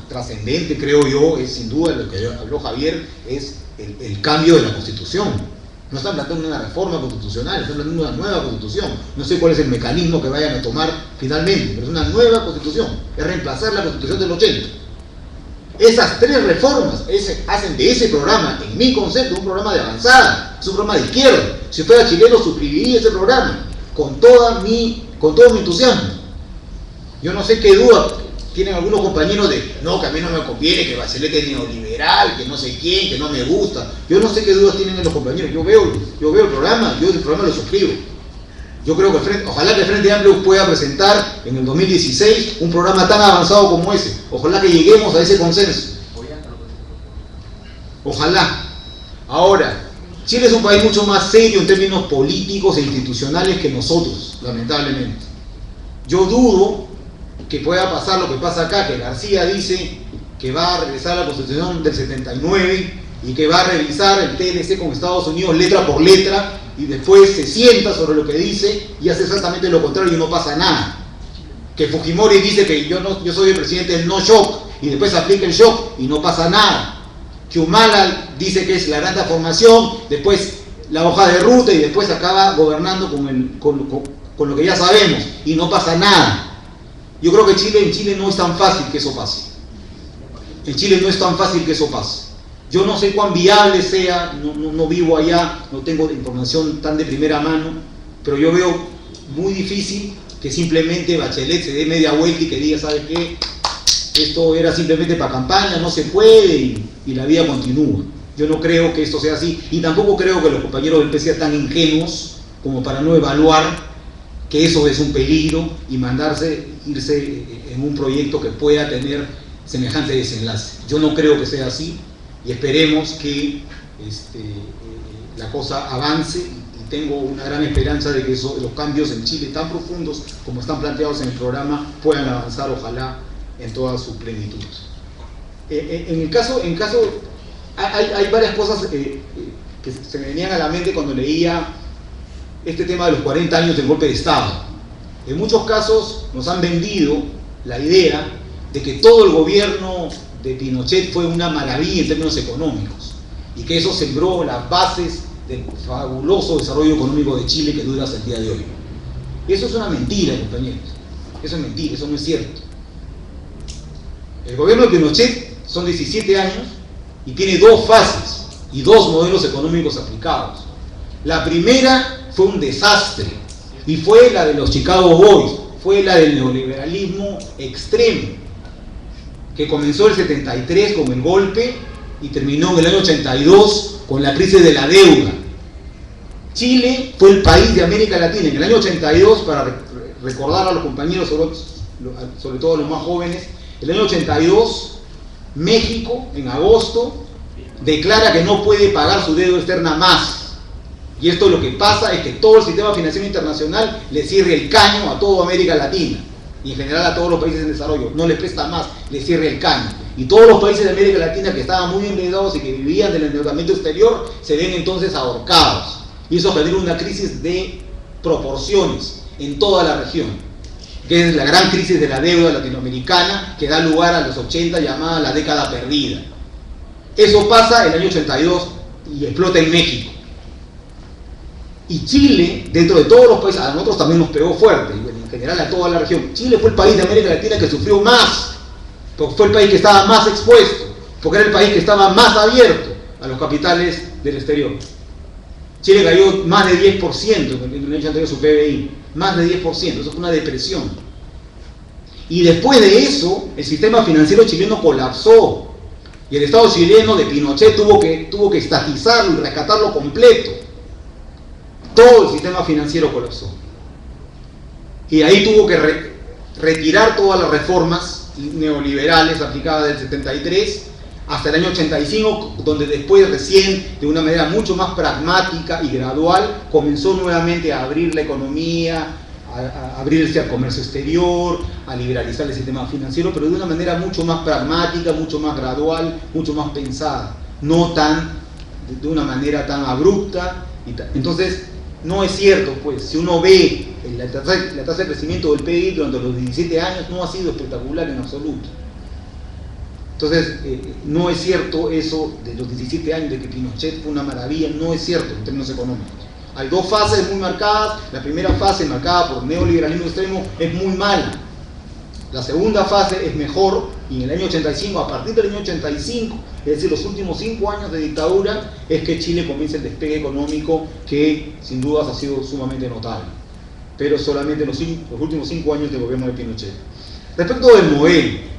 trascendente, creo yo, es sin duda lo que habló Javier, es el cambio de la Constitución. No están planteando una reforma constitucional, están planteando una nueva Constitución. No sé cuál es el mecanismo que vayan a tomar finalmente, pero es una nueva Constitución, es reemplazar la Constitución del 80. Esas 3 reformas hacen de ese programa, en mi concepto, un programa de avanzada, es un programa de izquierda. Si fuera chileno, suscribiría ese programa con todo mi entusiasmo. Yo no sé qué duda tienen algunos compañeros de, no, que a mí no me conviene, que Bachelet es neoliberal, que no sé quién, que no me gusta. Yo no sé qué dudas tienen los compañeros. Yo veo el programa, yo el programa lo suscribo. Yo creo que ojalá que el Frente Amplio pueda presentar en el 2016 un programa tan avanzado como ese. Ojalá que lleguemos a ese consenso. Ojalá. Ahora, Chile es un país mucho más serio en términos políticos e institucionales que nosotros, lamentablemente. Yo dudo que pueda pasar lo que pasa acá, que García dice que va a regresar a la Constitución del 79 y que va a revisar el TLC con Estados Unidos letra por letra y después se sienta sobre lo que dice y hace exactamente lo contrario y no pasa nada. Que Fujimori dice que yo soy el presidente del no shock y después aplica el shock y no pasa nada. Que Humala dice que es la gran transformación, después la hoja de ruta y después acaba gobernando con lo que ya sabemos y no pasa nada. Yo creo que en Chile no es tan fácil que eso pase. En Chile no es tan fácil que eso pase. Yo no sé cuán viable sea, no vivo allá, no tengo información tan de primera mano, pero yo veo muy difícil que simplemente Bachelet se dé media vuelta y que diga, ¿sabes qué? Esto era simplemente para campaña, no se puede y la vida continúa. Yo no creo que esto sea así y tampoco creo que los compañeros del PC sean tan ingenuos como para no evaluar que eso es un peligro y irse en un proyecto que pueda tener semejante desenlace. Yo no creo que sea así y esperemos que la cosa avance y tengo una gran esperanza de que los cambios en Chile tan profundos como están planteados en el programa puedan avanzar, ojalá, en toda su plenitud. En caso hay varias cosas que se me venían a la mente cuando leía este tema de los 40 años del golpe de Estado. En muchos casos nos han vendido la idea de que todo el gobierno de Pinochet fue una maravilla en términos económicos y que eso sembró las bases del fabuloso desarrollo económico de Chile que dura hasta el día de hoy. Y eso es una mentira, compañeros. Eso es mentira, eso no es cierto. El gobierno de Pinochet son 17 años y tiene 2 fases y 2 modelos económicos aplicados. La primera fue un desastre y fue la de los Chicago Boys, fue la del neoliberalismo extremo, que comenzó el 73 con el golpe y terminó en el año 82 con la crisis de la deuda. Chile fue el país de América Latina en el año 82, para recordar a los compañeros, sobre todo a los más jóvenes, el año 82, México, en agosto, declara que no puede pagar su deuda externa más. Y esto lo que pasa es que todo el sistema financiero internacional le cierre el caño a toda América Latina y en general a todos los países en desarrollo, no les presta más, les cierre el caño. Y todos los países de América Latina que estaban muy endeudados y que vivían del endeudamiento exterior se ven entonces ahorcados. Y eso genera una crisis de proporciones en toda la región, que es la gran crisis de la deuda latinoamericana que da lugar a los 80, llamada la década perdida. Eso pasa el año 82 y explota en México. Y Chile, dentro de todos los países, a nosotros también nos pegó fuerte, en general a toda la región. Chile fue el país de América Latina que sufrió más, porque fue el país que estaba más expuesto, porque era el país que estaba más abierto a los capitales del exterior. Chile cayó más de 10% en el año anterior su PBI, más de 10%, eso fue una depresión. Y después de eso, el sistema financiero chileno colapsó, y el Estado chileno de Pinochet tuvo que estatizarlo y rescatarlo completo. Todo el sistema financiero colapsó. Y ahí tuvo que retirar todas las reformas neoliberales aplicadas del 73 hasta el año 85, donde después recién, de una manera mucho más pragmática y gradual, comenzó nuevamente a abrir la economía, a abrirse al comercio exterior, a liberalizar el sistema financiero, pero de una manera mucho más pragmática, mucho más gradual, mucho más pensada, no de una manera tan abrupta. Entonces, no es cierto, pues, si uno ve la tasa de crecimiento del PIB durante los 17 años, no ha sido espectacular en absoluto. Entonces, no es cierto eso de los 17 años de que Pinochet fue una maravilla, no es cierto en términos económicos. Hay 2 fases muy marcadas. La primera fase, marcada por neoliberalismo extremo, es muy mala. La segunda fase es mejor, y en el año 85, a partir del año 85, es decir, los últimos 5 años de dictadura, es que Chile comienza el despegue económico que sin dudas ha sido sumamente notable, pero solamente los últimos 5 años de gobierno de Pinochet. Respecto del modelo,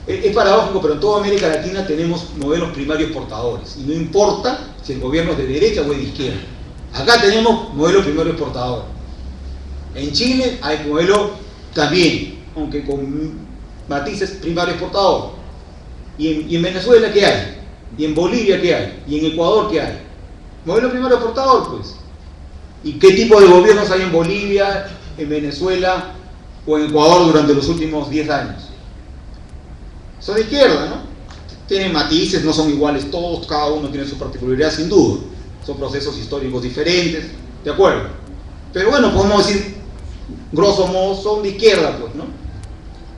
es paradójico, pero en toda América Latina tenemos modelos primarios portadores, y no importa si el gobierno es de derecha o es de izquierda. Acá tenemos modelo primario exportador. En Chile hay modelo también, aunque con matices, primario exportador. ¿Y en Venezuela qué hay? ¿Y en Bolivia qué hay? ¿Y en Ecuador qué hay? Modelo primario exportador, pues. ¿Y qué tipo de gobiernos hay en Bolivia, en Venezuela o en Ecuador durante los últimos 10 años? Son de izquierda, ¿no? Tienen matices, no son iguales todos, cada uno tiene su particularidad sin duda. Son procesos históricos diferentes, ¿de acuerdo? Pero bueno, podemos decir, grosso modo, son de izquierda, pues, ¿no?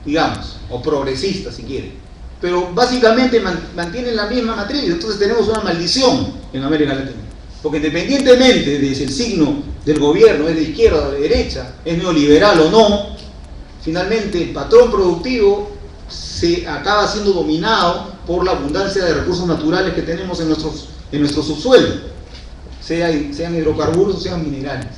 Digamos, o progresistas si quieren. Pero básicamente mantienen la misma matriz, entonces tenemos una maldición en América Latina. Porque independientemente de si el signo del gobierno es de izquierda o de derecha, es neoliberal o no, finalmente el patrón productivo se acaba siendo dominado por la abundancia de recursos naturales que tenemos en nuestro subsuelo, sean hidrocarburos o sean minerales.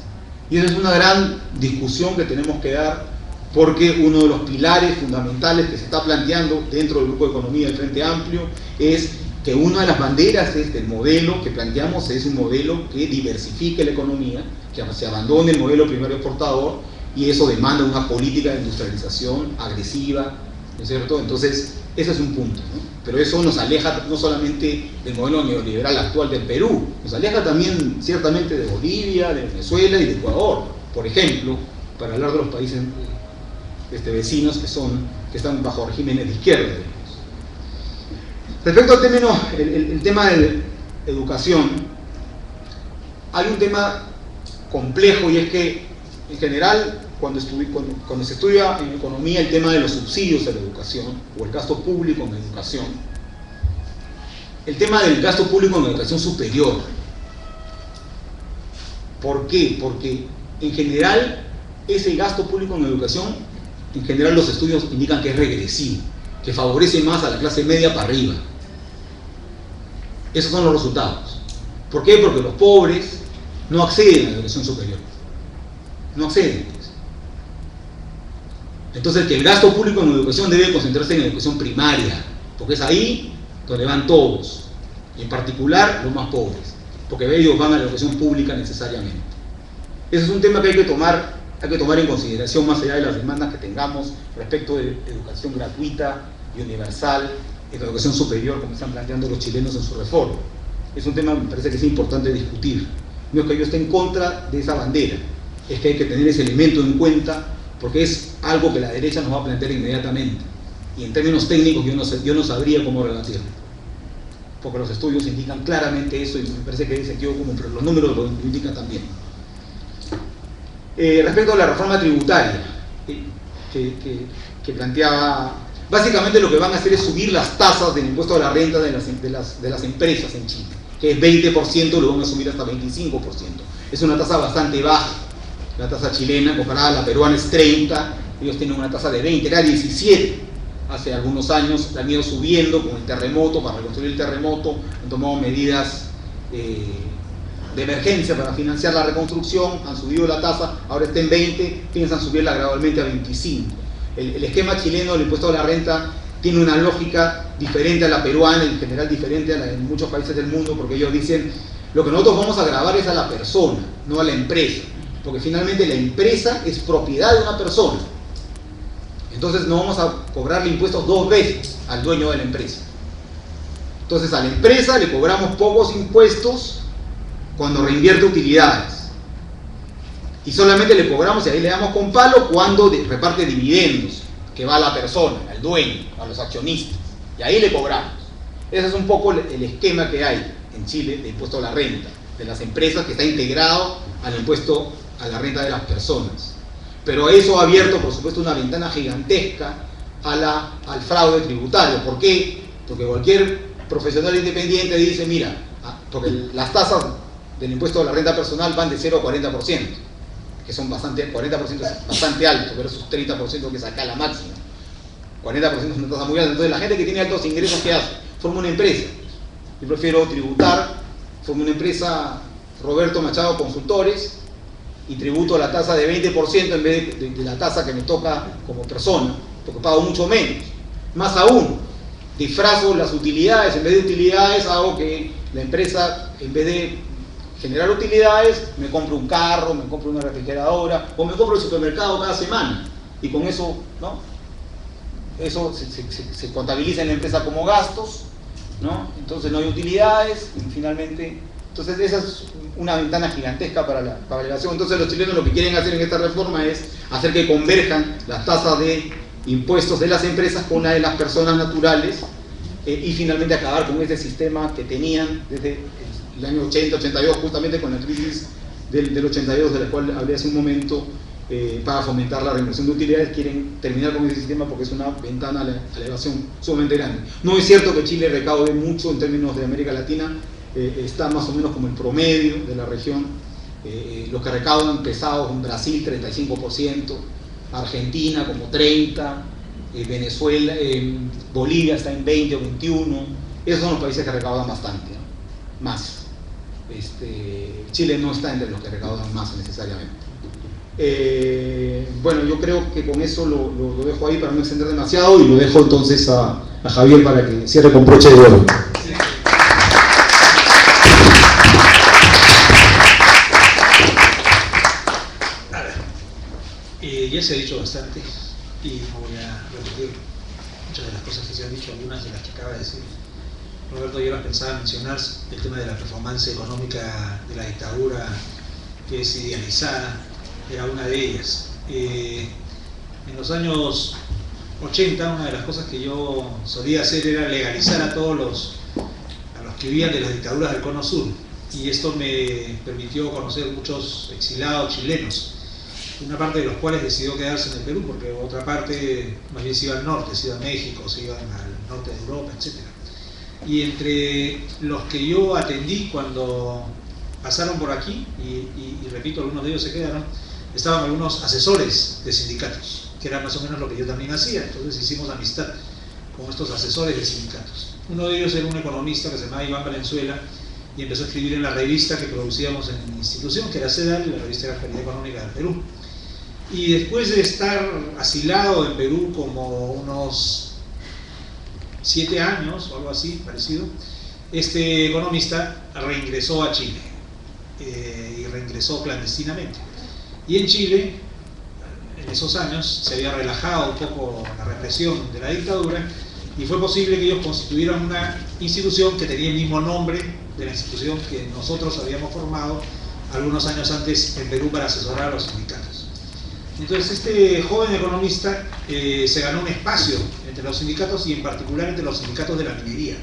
Y esa es una gran discusión que tenemos que dar, porque uno de los pilares fundamentales que se está planteando dentro del Grupo de Economía del Frente Amplio es que una de las banderas del modelo que planteamos es un modelo que diversifique la economía, que se abandone el modelo primario exportador, y eso demanda una política de industrialización agresiva, ¿no es cierto? Entonces, ese es un punto, ¿no? Pero eso nos aleja no solamente del modelo neoliberal actual del Perú, nos aleja también ciertamente de Bolivia, de Venezuela y de Ecuador, por ejemplo, para hablar de los países vecinos que están bajo regímenes de izquierda. Respecto al el tema de educación, hay un tema complejo, y es que en general cuando se estudia en economía el tema de los subsidios a la educación o el gasto público en educación, el tema del gasto público en educación superior, ¿por qué? Porque en general ese gasto público en educación, en general los estudios indican que es regresivo, que favorece más a la clase media para arriba. Esos son los resultados. ¿Por qué? Porque los pobres no acceden a la educación superior. No acceden. Entonces, que el gasto público en educación debe concentrarse en la educación primaria, porque es ahí donde van todos, y en particular los más pobres, porque ellos van a la educación pública necesariamente. Ese es un tema que hay que tomar en consideración más allá de las demandas que tengamos respecto de educación gratuita y universal en la educación superior, como están planteando los chilenos en su reforma. Es un tema que me parece que es importante discutir. No es que yo esté en contra de esa bandera, es que hay que tener ese elemento en cuenta, porque es algo que la derecha nos va a plantear inmediatamente, y en términos técnicos yo no sabría cómo rebatirlo, porque los estudios indican claramente eso, y me parece que hay sentido común, pero los números lo indican también. Respecto a la reforma tributaria que planteaba, básicamente lo que van a hacer es subir las tasas del impuesto a la renta de las empresas en Chile, que es 20%, lo van a subir hasta 25%. Es una tasa bastante baja. La tasa chilena comparada a la peruana es 30, ellos tienen una tasa de 20, era 17 hace algunos años, la han ido subiendo con el terremoto, para reconstruir el terremoto, han tomado medidas de emergencia para financiar la reconstrucción, han subido la tasa, ahora está en 20, piensan subirla gradualmente a 25. El esquema chileno del impuesto a la renta tiene una lógica diferente a la peruana, en general diferente a la de muchos países del mundo, porque ellos dicen, lo que nosotros vamos a gravar es a la persona, no a la empresa, porque finalmente la empresa es propiedad de una persona. Entonces no vamos a cobrarle impuestos dos veces al dueño de la empresa. Entonces a la empresa le cobramos pocos impuestos cuando reinvierte utilidades, y solamente le cobramos, y ahí le damos con palo, cuando reparte dividendos, que va a la persona, al dueño, a los accionistas, y ahí le cobramos. Ese es un poco el esquema que hay en Chile de impuesto a la renta de las empresas, que está integrado al impuesto a la renta de las personas. Pero eso ha abierto, por supuesto, una ventana gigantesca al fraude tributario. ¿Por qué? Porque cualquier profesional independiente dice, mira, porque las tasas del impuesto a la renta personal van de 0 a 40%, que son 40% es bastante alto, versus 30% que es acá la máxima. 40% es una tasa muy alta. Entonces la gente que tiene altos ingresos, ¿qué hace? Forma una empresa. Yo prefiero tributar, formo una empresa Roberto Machado Consultores, y tributo la tasa de 20% en vez de la tasa que me toca como persona, porque pago mucho menos. Más aún, disfrazo las utilidades, en vez de utilidades hago que la empresa, en vez de generar utilidades, me compro un carro, me compro una refrigeradora, o me compro el supermercado cada semana, y con eso, ¿no? Eso se contabiliza en la empresa como gastos, ¿no? Entonces no hay utilidades y finalmente, entonces esa es una ventana gigantesca para la elevación. Entonces los chilenos lo que quieren hacer en esta reforma es hacer que converjan las tasas de impuestos de las empresas con la de las personas naturales y finalmente acabar con ese sistema que tenían desde el año 80-82, justamente con la crisis del 82, de la cual hablé hace un momento, para fomentar la reinversión de utilidades. Quieren terminar con ese sistema porque es una ventana a la elevación sumamente grande. No es cierto que Chile recaude mucho en términos de América Latina, está más o menos como el promedio de la región. Los que recaudan pesados en Brasil 35%, Argentina como 30%, Venezuela, Bolivia está en 20 o 21%. Esos son los países que recaudan bastante, ¿no? Más. Chile no está entre los que recaudan más necesariamente. Bueno, yo creo que con eso lo dejo ahí para no extender demasiado y lo dejo entonces a Javier para que cierre con broche de oro. Ya se ha dicho bastante y no voy a repetir muchas de las cosas que se han dicho, algunas de las que acaba de decir Roberto. Yo las pensaba mencionar, el tema de la performance económica de la dictadura, que es idealizada, era una de ellas. En los años 80, una de las cosas que yo solía hacer era legalizar a todos los que vivían de las dictaduras del Cono Sur, y esto me permitió conocer muchos exilados chilenos, una parte de los cuales decidió quedarse en el Perú, porque otra parte más bien se iba al norte, se iba a México, se iban al norte de Europa, etc. Y entre los que yo atendí cuando pasaron por aquí, y repito, algunos de ellos se quedaron, estaban algunos asesores de sindicatos, que era más o menos lo que yo también hacía. Entonces hicimos amistad con estos asesores de sindicatos. Uno de ellos era un economista que se llamaba Iván Valenzuela, y empezó a escribir en la revista que producíamos en mi institución, que era CEDAL, la revista de la Actualidad Económica del Perú. Y después de estar asilado en Perú como unos 7 años o algo así, parecido, este economista reingresó a Chile, y reingresó clandestinamente. Y en Chile, en esos años, se había relajado un poco la represión de la dictadura, y fue posible que ellos constituyeran una institución que tenía el mismo nombre de la institución que nosotros habíamos formado algunos años antes en Perú para asesorar a los sindicatos. Entonces este joven economista se ganó un espacio entre los sindicatos, y en particular entre los sindicatos de la minería.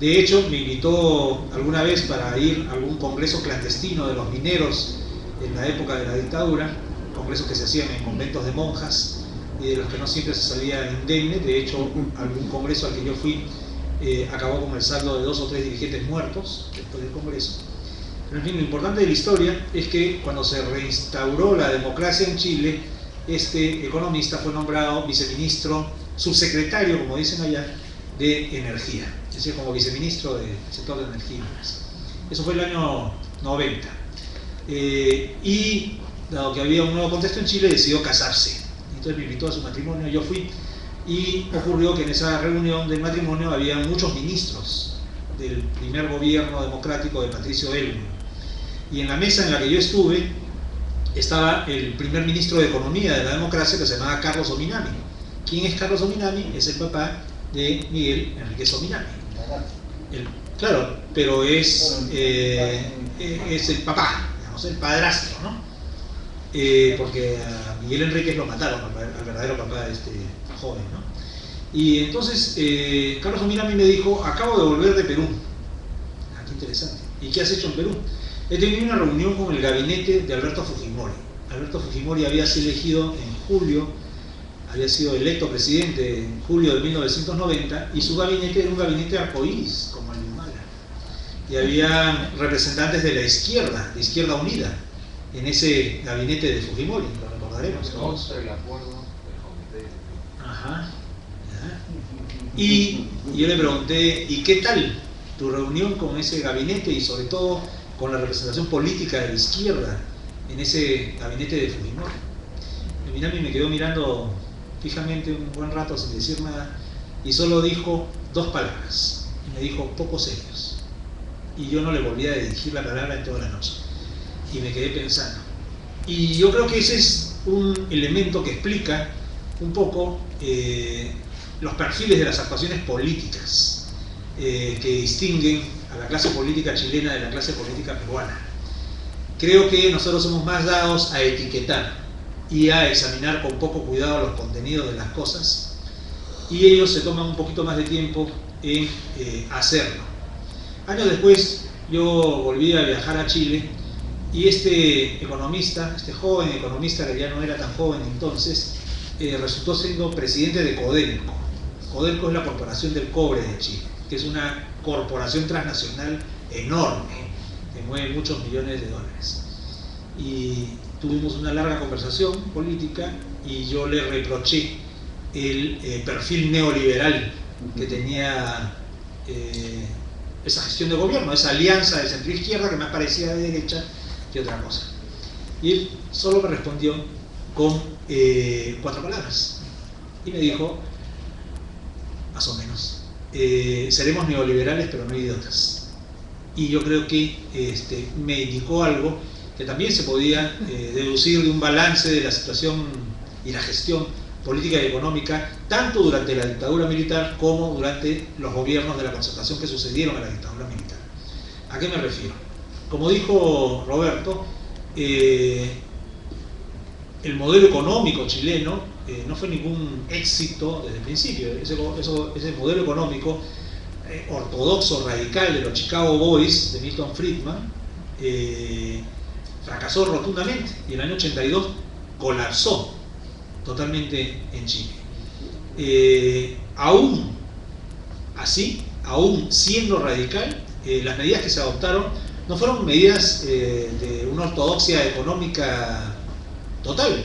De hecho, me invitó alguna vez para ir a algún congreso clandestino de los mineros en la época de la dictadura, congresos que se hacían en conventos de monjas, y de los que no siempre se salía indemne. De hecho, algún congreso al que yo fui acabó con el saldo de 2 o 3 dirigentes muertos después del congreso. Pero en fin, lo importante de la historia es que cuando se reinstauró la democracia en Chile, este economista fue nombrado viceministro, subsecretario, como dicen allá, de energía, es decir, como viceministro del sector de energía. Eso fue el año 90. Y dado que había un nuevo contexto en Chile, decidió casarse. Entonces me invitó a su matrimonio, yo fui, y ocurrió que en esa reunión del matrimonio había muchos ministros del primer gobierno democrático de Patricio Elwin. Y en la mesa en la que yo estuve estaba el primer ministro de Economía de la democracia, que se llamaba Carlos Ominami. ¿Quién es Carlos Ominami? Es el papá de Miguel Enríquez Ominami. Claro, pero es el papá, digamos, el padrastro, ¿no? Porque a Miguel Enríquez lo mataron, al verdadero papá de este joven, ¿no? Y entonces Carlos Ominami me dijo: acabo de volver de Perú. Ah, qué interesante. ¿Y qué has hecho en Perú? He tenido una reunión con el gabinete de Alberto Fujimori. Alberto Fujimori había sido elegido en julio, había sido electo presidente en julio de 1990, y su gabinete era un gabinete arcoíris, como el de Humala. Y había representantes de la Izquierda Unida, en ese gabinete de Fujimori, lo recordaremos todos. El acuerdo del comité. Ajá. Y yo le pregunté: ¿y qué tal tu reunión con ese gabinete, y sobre todo con la representación política de la izquierda en ese gabinete de Fujimori? El Minami me quedó mirando fijamente un buen rato sin decir nada, y solo dijo 2 palabras, y me dijo: poco serios. Y yo no le volví a dirigir la palabra en toda la noche, y me quedé pensando. Y yo creo que ese es un elemento que explica un poco los perfiles de las actuaciones políticas que distinguen a la clase política chilena de la clase política peruana. Creo que nosotros somos más dados a etiquetar y a examinar con poco cuidado los contenidos de las cosas, y ellos se toman un poquito más de tiempo en hacerlo. Años después yo volví a viajar a Chile y este economista, este joven economista que ya no era tan joven entonces, resultó siendo presidente de Codelco. Codelco es la Corporación del Cobre de Chile, que es una corporación transnacional enorme, que mueve muchos millones de dólares. Y tuvimos una larga conversación política y yo le reproché el perfil neoliberal que tenía esa gestión de gobierno, esa alianza de centro-izquierda que más parecía de derecha que otra cosa. Y él solo me respondió con 4 palabras y me dijo, más o menos, seremos neoliberales pero no idiotas. Y yo creo que me indicó algo que también se podía deducir de un balance de la situación y la gestión política y económica, tanto durante la dictadura militar como durante los gobiernos de la concertación que sucedieron a la dictadura militar. ¿A qué me refiero? Como dijo Roberto, el modelo económico chileno no fue ningún éxito desde el principio. Ese modelo económico ortodoxo, radical de los Chicago Boys de Milton Friedman fracasó rotundamente y en el año 82 colapsó totalmente en Chile. Aún así, aún siendo radical, las medidas que se adoptaron no fueron medidas de una ortodoxia económica total.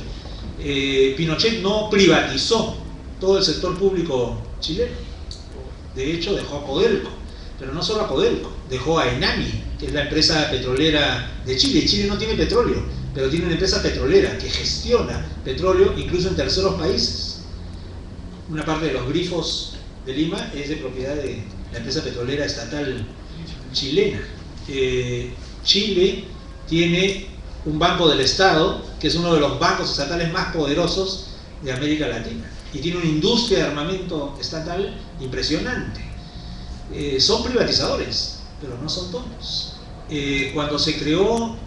Pinochet no privatizó todo el sector público chileno. De hecho, dejó a Codelco, pero no solo a Codelco, dejó a Enami, que es la empresa petrolera de Chile. Chile no tiene petróleo, pero tiene una empresa petrolera que gestiona petróleo incluso en terceros países. Una parte de los grifos de Lima es de propiedad de la empresa petrolera estatal chilena. Chile tiene un banco del Estado, que es uno de los bancos estatales más poderosos de América Latina, y tiene una industria de armamento estatal impresionante. Son privatizadores, pero no son tontos. Cuando se creó,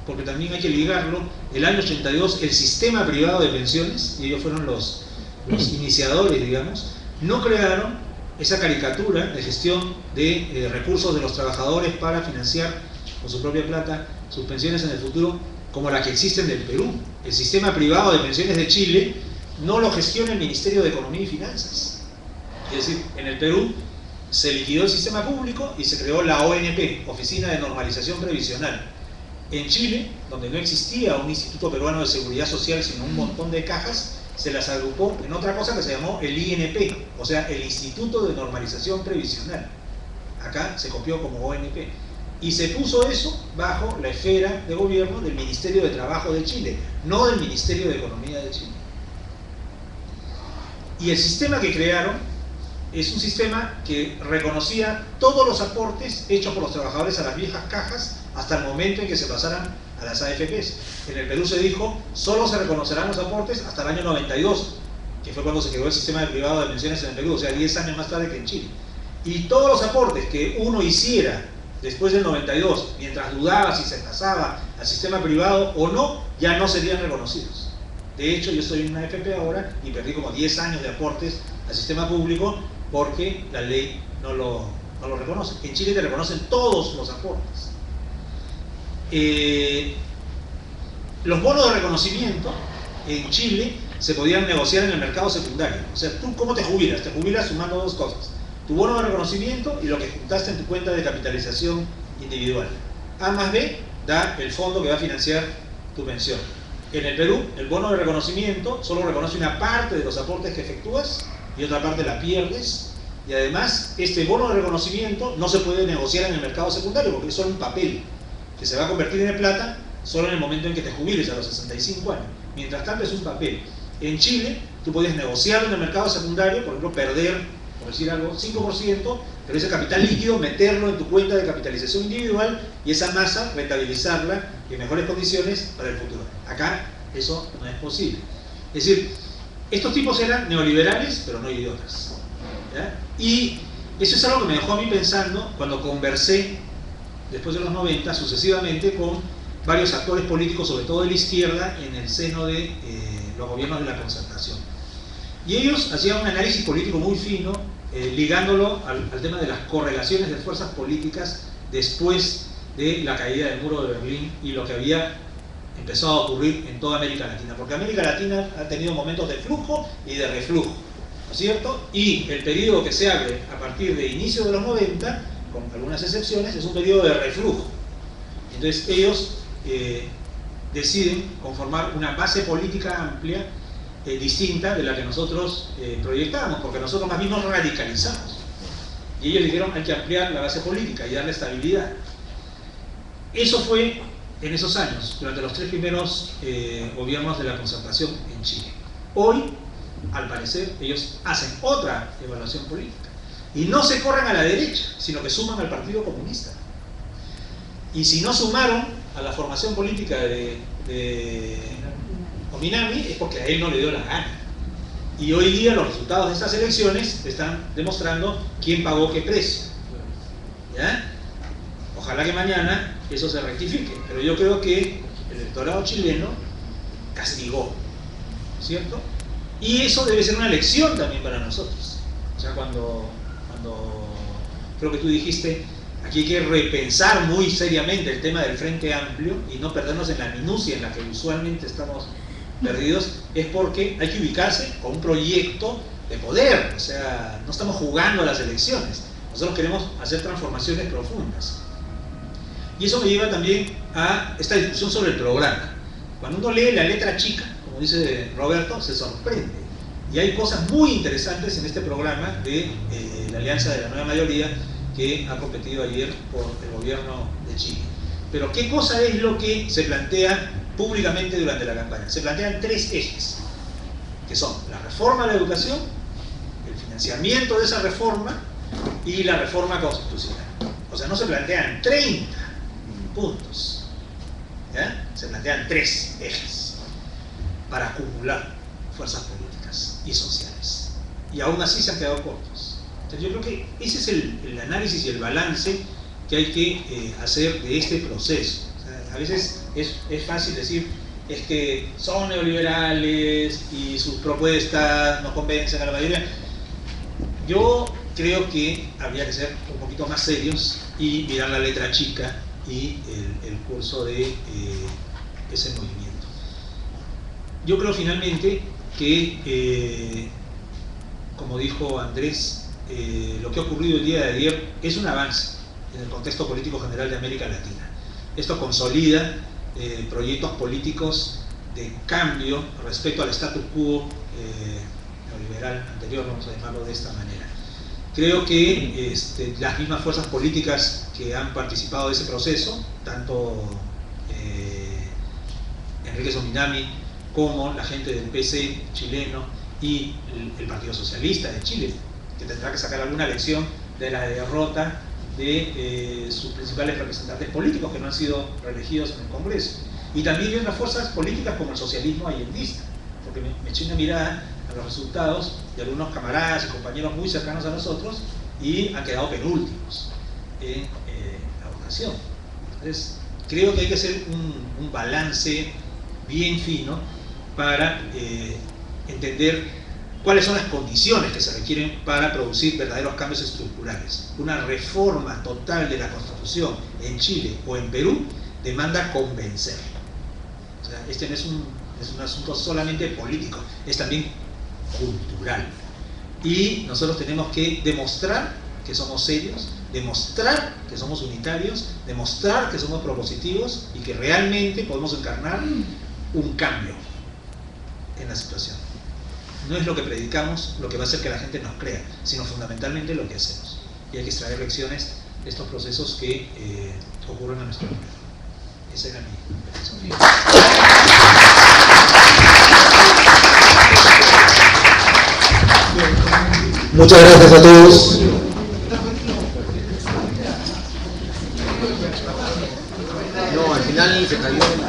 porque también hay que ligarlo, el año 82, el sistema privado de pensiones, y ellos fueron los iniciadores, digamos, no crearon esa caricatura de gestión de recursos de los trabajadores para financiar con su propia plata sus pensiones en el futuro, como la que existe en el Perú. El sistema privado de pensiones de Chile no lo gestiona el Ministerio de Economía y Finanzas. Es decir, en el Perú se liquidó el sistema público y se creó la ONP, Oficina de Normalización Previsional. En Chile, donde no existía un Instituto Peruano de Seguridad Social, sino un montón de cajas, se las agrupó en otra cosa que se llamó el INP, o sea, el Instituto de Normalización Previsional. Acá se copió como ONP. Y se puso eso bajo la esfera de gobierno del Ministerio de Trabajo de Chile, no del Ministerio de Economía de Chile. Y el sistema que crearon es un sistema que reconocía todos los aportes hechos por los trabajadores a las viejas cajas hasta el momento en que se pasaran a las AFPs. En el Perú se dijo, solo se reconocerán los aportes hasta el año 92, que fue cuando se creó el sistema privado de pensiones en el Perú, o sea, 10 años más tarde que en Chile. Y todos los aportes que uno hiciera después del 92, mientras dudaba si se pasaba al sistema privado o no, ya no serían reconocidos. De hecho, yo estoy en una AFP ahora y perdí como 10 años de aportes al sistema público porque la ley no lo reconoce. En Chile te reconocen todos los aportes. Los bonos de reconocimiento en Chile se podían negociar en el mercado secundario. O sea, ¿tú cómo te jubilas? Te jubilas sumando dos cosas: tu bono de reconocimiento y lo que juntaste en tu cuenta de capitalización individual. A más B da el fondo que va a financiar tu pensión. En el Perú, el bono de reconocimiento solo reconoce una parte de los aportes que efectúas y otra parte la pierdes. Y además, este bono de reconocimiento no se puede negociar en el mercado secundario porque es solo un papel que se va a convertir en plata solo en el momento en que te jubiles a los 65 años. Mientras tanto es un papel. En Chile, tú podías negociarlo en el mercado secundario, por ejemplo, perder, por decir algo, 5%, pero ese capital líquido meterlo en tu cuenta de capitalización individual y esa masa rentabilizarla en mejores condiciones para el futuro. Acá eso no es posible. Es decir, estos tipos eran neoliberales, pero no idiotas, ¿ya? Y Eso es algo que me dejó a mí pensando cuando conversé, después de los 90, sucesivamente con varios actores políticos, sobre todo de la izquierda, en el seno de los gobiernos de la Concertación. Y ellos hacían un análisis político muy fino, ligándolo al tema de las correlaciones de fuerzas políticas después de la caída del muro de Berlín y lo que había empezado a ocurrir en toda América Latina. Porque América Latina ha tenido momentos de flujo y de reflujo, ¿no es cierto? Y el periodo que se abre a partir de inicio de los 90, con algunas excepciones, es un periodo de reflujo. Entonces ellos deciden conformar una base política amplia, distinta de la que nosotros proyectábamos, porque nosotros más bien nos radicalizamos. Y ellos dijeron, hay que ampliar la base política y darle estabilidad. Eso fue en esos años, durante los 3 primeros gobiernos de la Concertación en Chile. Hoy, al parecer, ellos hacen otra evaluación política. Y no se corren a la derecha, sino que suman al Partido Comunista. Y si no sumaron a la formación política de Ominami, es porque a él no le dio la gana. Y hoy día los resultados de estas elecciones están demostrando quién pagó qué precio. ¿Ya? Ojalá que mañana eso se rectifique, pero yo creo que el electorado chileno castigó, ¿cierto? Y eso debe ser una lección también para nosotros. O sea, cuando creo que tú dijiste, aquí hay que repensar muy seriamente el tema del Frente Amplio y no perdernos en la minucia en la que usualmente estamos perdidos, es porque hay que ubicarse con un proyecto de poder. O sea, no estamos jugando a las elecciones, nosotros queremos hacer transformaciones profundas. Y eso me lleva también a esta discusión sobre el programa. Cuando uno lee la letra chica, como dice Roberto, se sorprende. Y hay cosas muy interesantes en este programa de la Alianza de la Nueva Mayoría, que ha competido ayer por el gobierno de Chile. Pero ¿qué cosa es lo que se plantea públicamente durante la campaña? Se plantean 3 ejes, que son la reforma de la educación, el financiamiento de esa reforma y la reforma constitucional. O sea, no se plantean 30 puntos, ¿ya? Se plantean 3 ejes para acumular fuerzas políticas y sociales. Y aún así se han quedado cortos. Entonces yo creo que ese es el análisis y el balance que hay que hacer de este proceso. O sea, a veces es fácil decir, es que son neoliberales y sus propuestas no convencen a la mayoría. Yo creo que habría que ser un poquito más serios y mirar la letra chica y el curso de ese movimiento. Yo creo finalmente que, como dijo Andrés, lo que ha ocurrido el día de ayer es un avance en el contexto político general de América Latina. Esto consolida proyectos políticos de cambio respecto al status quo neoliberal anterior, vamos a llamarlo de esta manera. Creo que las mismas fuerzas políticas que han participado de ese proceso, tanto Enrique Sominami como la gente del PC chileno y el Partido Socialista de Chile, que tendrá que sacar alguna lección de la derrota de sus principales representantes políticos que no han sido reelegidos en el Congreso. Y también hay otras fuerzas políticas como el socialismo allendista, porque me eché una mirada a los resultados de algunos camaradas y compañeros muy cercanos a nosotros y han quedado penúltimos en la votación. Entonces, creo que hay que hacer un balance bien fino para entender cuáles son las condiciones que se requieren para producir verdaderos cambios estructurales. Una reforma total de la Constitución en Chile o en Perú demanda convencer. O sea, este no es un asunto solamente político, es también cultural. Y nosotros tenemos que demostrar que somos serios, demostrar que somos unitarios, demostrar que somos propositivos y que realmente podemos encarnar un cambio en la situación. No es lo que predicamos lo que va a hacer que la gente nos crea, sino fundamentalmente lo que hacemos. Y hay que extraer lecciones de estos procesos que ocurren a nuestro alrededor. Esa era mi petición. Muchas gracias a todos. No, al final se cayó el medio.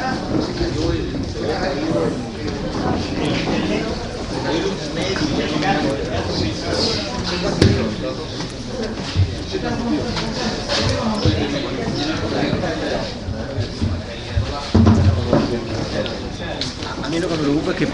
A mí lo que me preocupa es que